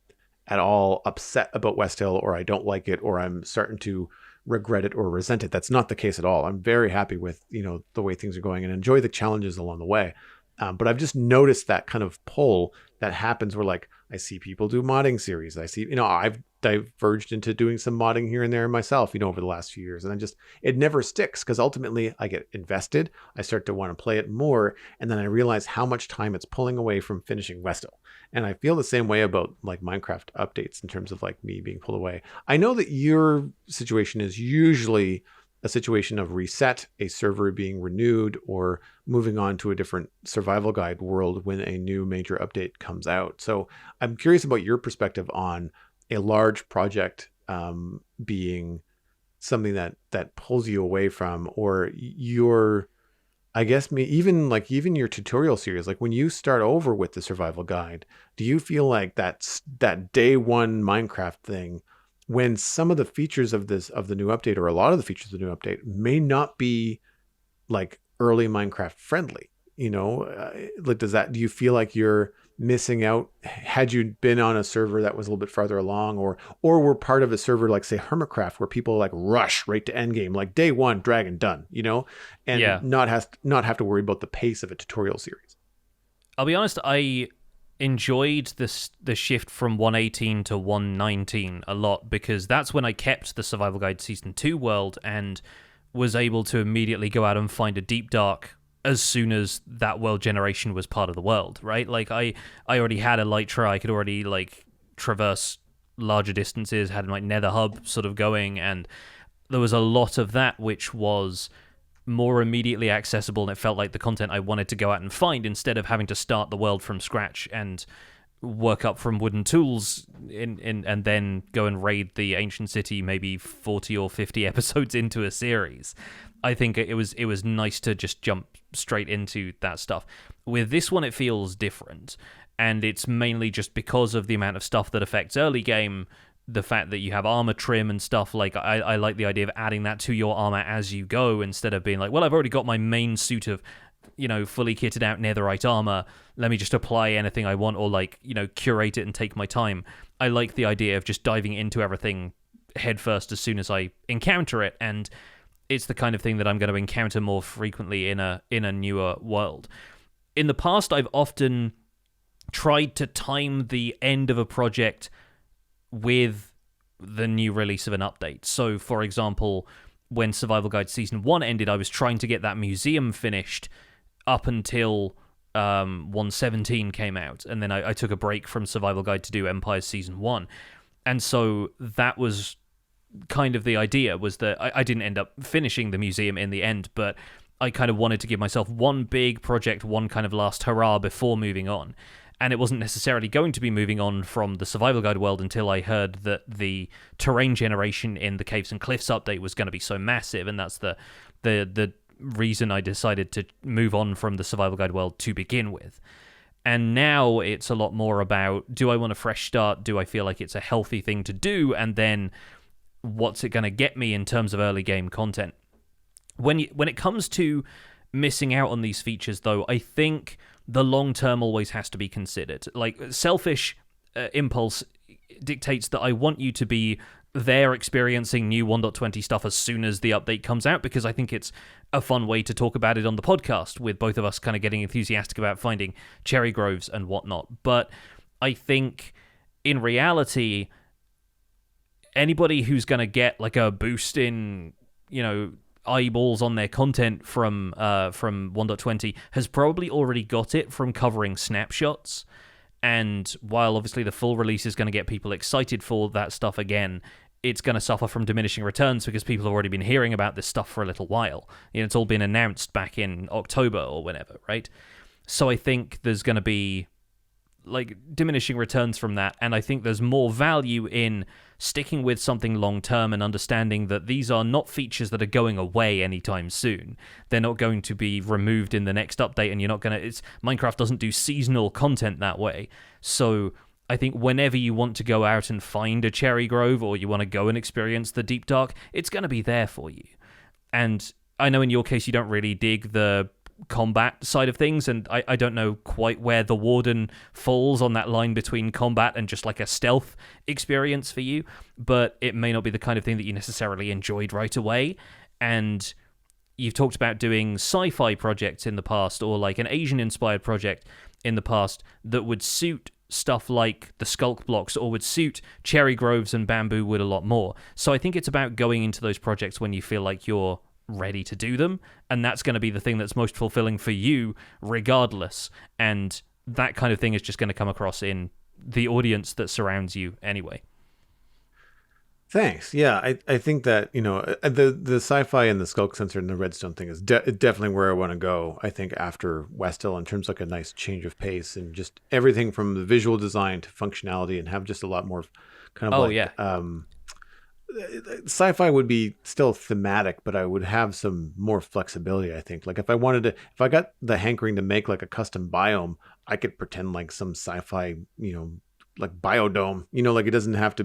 [SPEAKER 2] at all upset about West Hill, or I don't like it, or I'm starting to regret it or resent it. That's not the case at all. I'm very happy with, the way things are going and enjoy the challenges along the way. But I've just noticed that kind of pull that happens where, like, I see people do modding series. I see, I've diverged into doing some modding here and there myself, over the last few years. And it never sticks, because ultimately I get invested. I start to want to play it more. And then I realize how much time it's pulling away from finishing West Hill. And I feel the same way about like Minecraft updates in terms of like me being pulled away. I know that your situation is usually a situation of reset, a server being renewed, or moving on to a different survival guide world when a new major update comes out. So I'm curious about your perspective on a large project being something that pulls you away from, or your, I guess, even your tutorial series. Like when you start over with the survival guide, do you feel like that day one Minecraft thing, when some of the features of the new update, or a lot of the features of the new update, may not be like early Minecraft friendly? Like do you feel like you're missing out had you been on a server that was a little bit farther along, or were part of a server like, say, Hermitcraft, where people like rush right to endgame, like day one dragon done, and not have to worry about the pace of a tutorial series?
[SPEAKER 1] I'll be honest, I enjoyed the shift from 118 to 119 a lot, because that's when I kept the Survival Guide Season 2 world and was able to immediately go out and find a Deep Dark as soon as that world generation was part of the world, right? Like I already had Elytra, I could already like traverse larger distances, had like Nether Hub sort of going, and there was a lot of that which was more immediately accessible, and it felt like the content I wanted to go out and find, instead of having to start the world from scratch and work up from wooden tools and then go and raid the ancient city maybe 40 or 50 episodes into a series. I think it was nice to just jump straight into that stuff. With this one, it feels different, and it's mainly just because of the amount of stuff that affects early game. The fact that you have armor trim and stuff, like I like the idea of adding that to your armor as you go, instead of being like, well, I've already got my main suit of, fully kitted out netherite armor, let me just apply anything I want, or like, curate it and take my time. I like the idea of just diving into everything headfirst as soon as I encounter it, and it's the kind of thing that I'm going to encounter more frequently in a newer world. In the past, I've often tried to time the end of a project with the new release of an update. So, for example, when Survival Guide Season 1 ended, I was trying to get that museum finished up until 117 came out, and then I took a break from Survival Guide to do Empires Season 1. And so that was kind of the idea, was that I didn't end up finishing the museum in the end, but I kind of wanted to give myself one big project, one kind of last hurrah before moving on. And it wasn't necessarily going to be moving on from the Survival Guide world until I heard that the terrain generation in the Caves and Cliffs update was going to be so massive, and that's the reason I decided to move on from the Survival Guide world to begin with. And now it's a lot more about, do I want a fresh start? Do I feel like it's a healthy thing to do? And then what's it going to get me in terms of early game content? When it comes to missing out on these features, though, I think the long term always has to be considered. Like, selfish impulse dictates that I want you to be there experiencing new 1.20 stuff as soon as the update comes out, because I think it's a fun way to talk about it on the podcast, with both of us kind of getting enthusiastic about finding cherry groves and whatnot. But I think in reality, anybody who's going to get like a boost in, eyeballs on their content from 1.20 has probably already got it from covering snapshots. And while obviously the full release is going to get people excited for that stuff again, it's going to suffer from diminishing returns, because people have already been hearing about this stuff for a little while. It's all been announced back in October or whenever, right? So I think there's going to be like diminishing returns from that, and I think there's more value in sticking with something long term and understanding that these are not features that are going away anytime soon. They're not going to be removed in the next update, and you're not going to... Minecraft doesn't do seasonal content that way. So I think whenever you want to go out and find a cherry grove, or you want to go and experience the deep dark, it's going to be there for you. And I know in your case you don't really dig the combat side of things, and I don't know quite where the Warden falls on that line between combat and just like a stealth experience for you, but it may not be the kind of thing that you necessarily enjoyed right away. And you've talked about doing sci-fi projects in the past, or like an Asian-inspired project in the past that would suit stuff like the skulk blocks, or would suit cherry groves and bamboo wood a lot more. So I think it's about going into those projects when you feel like you're ready to do them, and that's going to be the thing that's most fulfilling for you regardless, and that kind of thing is just going to come across in the audience that surrounds you anyway.
[SPEAKER 2] Thanks. Yeah, I think that, you know, the sci-fi and the skulk sensor and the redstone thing is definitely where I want to go, I think, after West Hill, in terms of like a nice change of pace and just everything from the visual design to functionality, and have just a lot more kind of sci-fi would be still thematic, but I would have some more flexibility, I think. Like if I got the hankering to make like a custom biome, I could pretend like some sci-fi, you know, like biodome, you know, like it doesn't have to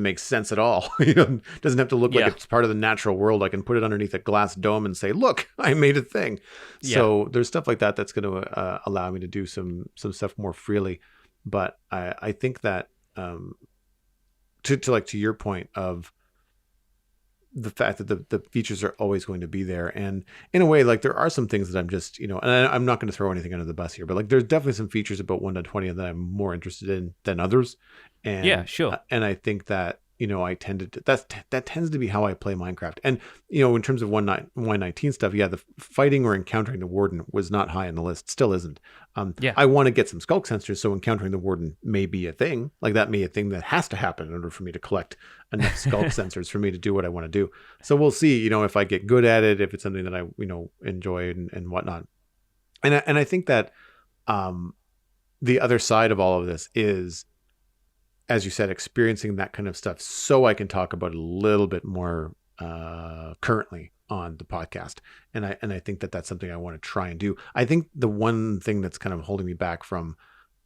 [SPEAKER 2] make sense at all. You know, it doesn't have to look like it's part of the natural world. I can put it underneath a glass dome and say, look, I made a thing. Yeah. So there's stuff like that that's going to allow me to do some stuff more freely. But I think that to your point of the fact that the features are always going to be there. And in a way, like there are some things that I'm just, you know, and I'm not going to throw anything under the bus here, but like there's definitely some features about 1.20 that I'm more interested in than others. And
[SPEAKER 1] yeah, sure.
[SPEAKER 2] And I think that, you know, that tends to be how I play Minecraft. And, you know, in terms of 1.19 stuff, yeah, the fighting or encountering the Warden was not high on the list, still isn't. I want to get some skulk sensors, so encountering the Warden may be a thing. Like that may be a thing that has to happen in order for me to collect enough skulk sensors for me to do what I want to do. So we'll see, you know, if I get good at it, if it's something that I, you know, enjoy and whatnot. And I think that the other side of all of this is, as you said, experiencing that kind of stuff so I can talk about it a little bit more currently on the podcast. And I think that that's something I want to try and do. I think the one thing that's kind of holding me back from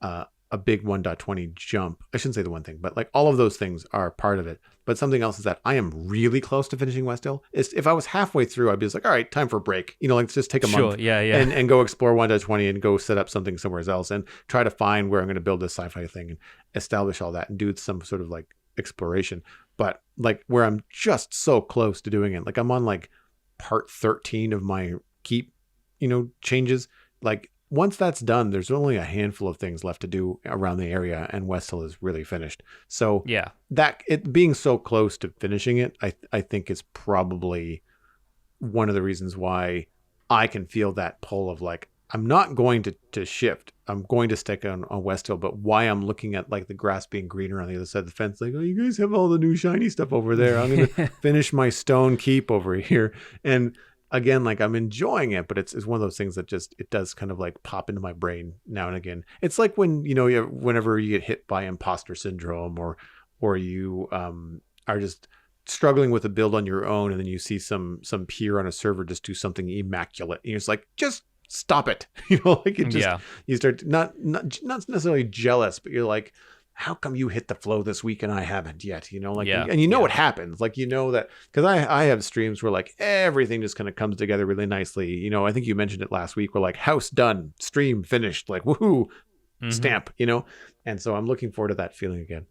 [SPEAKER 2] a big 1.20 jump, I shouldn't say the one thing, but like all of those things are part of it. But something else is that I am really close to finishing West Hill. If I was halfway through, I'd be just like, all right, time for a break. You know, like let's just take a month and go explore 1.20 and go set up something somewhere else and try to find where I'm going to build this sci-fi thing and establish all that and do some sort of like exploration. But like where I'm just so close to doing it, like I'm on like part 13 of my keep, you know, changes. Like once that's done, there's only a handful of things left to do around the area, and West Hill is really finished. So yeah, that it being so close to finishing it, I think is probably one of the reasons why I can feel that pull of like, I'm not going to shift. I'm going to stick on West Hill, but why I'm looking at like the grass being greener on the other side of the fence, like, oh, you guys have all the new shiny stuff over there. I'm going to finish my stone keep over here. And again, like I'm enjoying it, but it's one of those things that just, it does kind of like pop into my brain now and again. It's like when, you know, whenever you get hit by imposter syndrome or you are just struggling with a build on your own, and then you see some peer on a server just do something immaculate, and you're just like, just stop it. You know, like it just, you start not necessarily jealous, but you're like, how come you hit the flow this week and I haven't yet? You know, like, and you know what happens, like, you know, that because I have streams where like everything just kind of comes together really nicely. You know, I think you mentioned it last week, where like house done, stream finished, like woohoo, stamp, you know? And so I'm looking forward to that feeling again.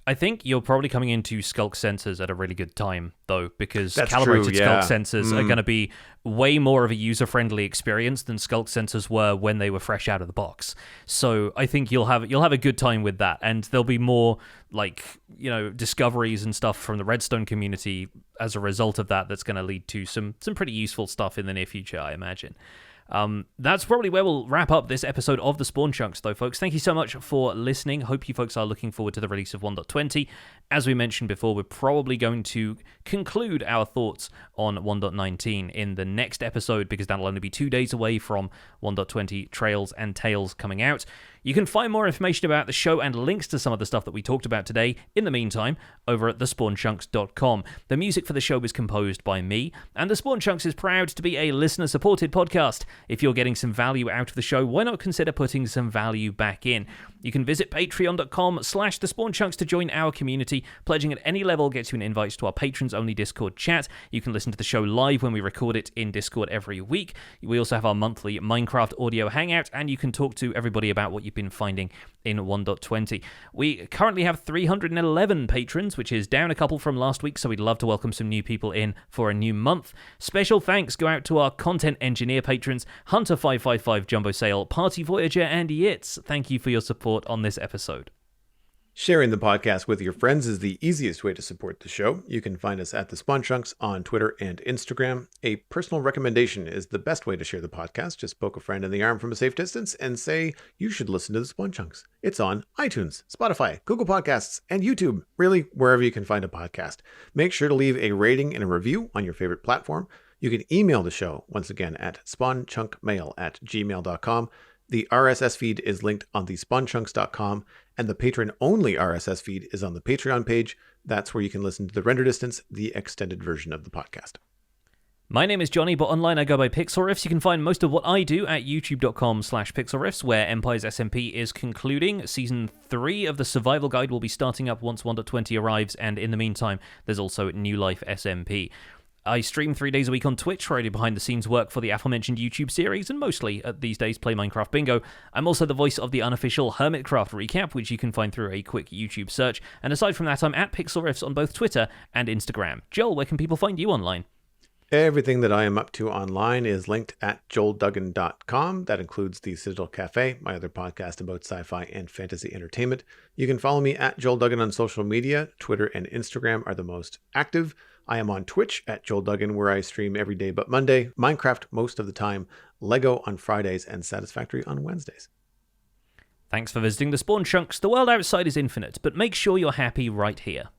[SPEAKER 1] I think you're probably coming into skulk sensors at a really good time, though, because calibrated skulk sensors are going to be way more of a user-friendly experience than skulk sensors were when they were fresh out of the box. So I think you'll have a good time with that, and there'll be more like, you know, discoveries and stuff from the Redstone community as a result of that. That's going to lead to some pretty useful stuff in the near future, I imagine. That's probably where we'll wrap up this episode of the Spawn Chunks, though, folks. Thank you so much for listening. Hope you folks are looking forward to the release of 1.20. As we mentioned before, we're probably going to conclude our thoughts on 1.19 in the next episode, because that'll only be 2 days away from 1.20 Trails and Tales coming out. You can find more information about the show and links to some of the stuff that we talked about today, in the meantime, over at thespawnchunks.com. The music for the show is composed by me, and The Spawn Chunks is proud to be a listener-supported podcast. If you're getting some value out of the show, why not consider putting some value back in? You can visit patreon.com/thespawnchunks to join our community. Pledging at any level gets you an invite to our patrons-only Discord chat. You can listen to the show live when we record it in Discord every week. We also have our monthly Minecraft audio hangout, and you can talk to everybody about what you've been finding in 1.20. We currently have 311 patrons, which is down a couple from last week, so we'd love to welcome some new people in for a new month. Special thanks go out to our content engineer patrons, Hunter555, Jumbo Sale, Party Voyager, and Yitz. Thank you for your support on this episode.
[SPEAKER 2] Sharing the podcast with your friends is the easiest way to support the show. You can find us at The Spawn Chunks on Twitter and Instagram. A personal recommendation is the best way to share the podcast. Just poke a friend in the arm from a safe distance and say, you should listen to The Spawn Chunks. It's on iTunes, Spotify, Google Podcasts, and YouTube. Really, wherever you can find a podcast. Make sure to leave a rating and a review on your favorite platform. You can email the show, once again, at spawnchunkmail@gmail.com. The RSS feed is linked on the spawnchunks.com, and the patron-only RSS feed is on the Patreon page. That's where you can listen to the Render Distance, the extended version of the podcast.
[SPEAKER 1] My name is Johnny, but online I go by Pixel Riffs. You can find most of what I do at youtube.com/pixelriffs, where Empires SMP is concluding. Season 3 of the Survival Guide will be starting up once 1.20 arrives, and in the meantime, there's also New Life SMP. I stream 3 days a week on Twitch, where I do behind-the-scenes work for the aforementioned YouTube series, and mostly, these days, play Minecraft Bingo. I'm also the voice of the unofficial Hermitcraft recap, which you can find through a quick YouTube search. And aside from that, I'm at Pixel Riffs on both Twitter and Instagram. Joel, where can people find you online?
[SPEAKER 2] Everything that I am up to online is linked at joelduggan.com. That includes the Citadel Cafe, my other podcast about sci-fi and fantasy entertainment. You can follow me at Joel Duggan on social media. Twitter and Instagram are the most active. I am on Twitch at Joel Duggan, where I stream every day but Monday, Minecraft most of the time, Lego on Fridays, and Satisfactory on Wednesdays.
[SPEAKER 1] Thanks for visiting the Spawn Chunks. The world outside is infinite, but make sure you're happy right here.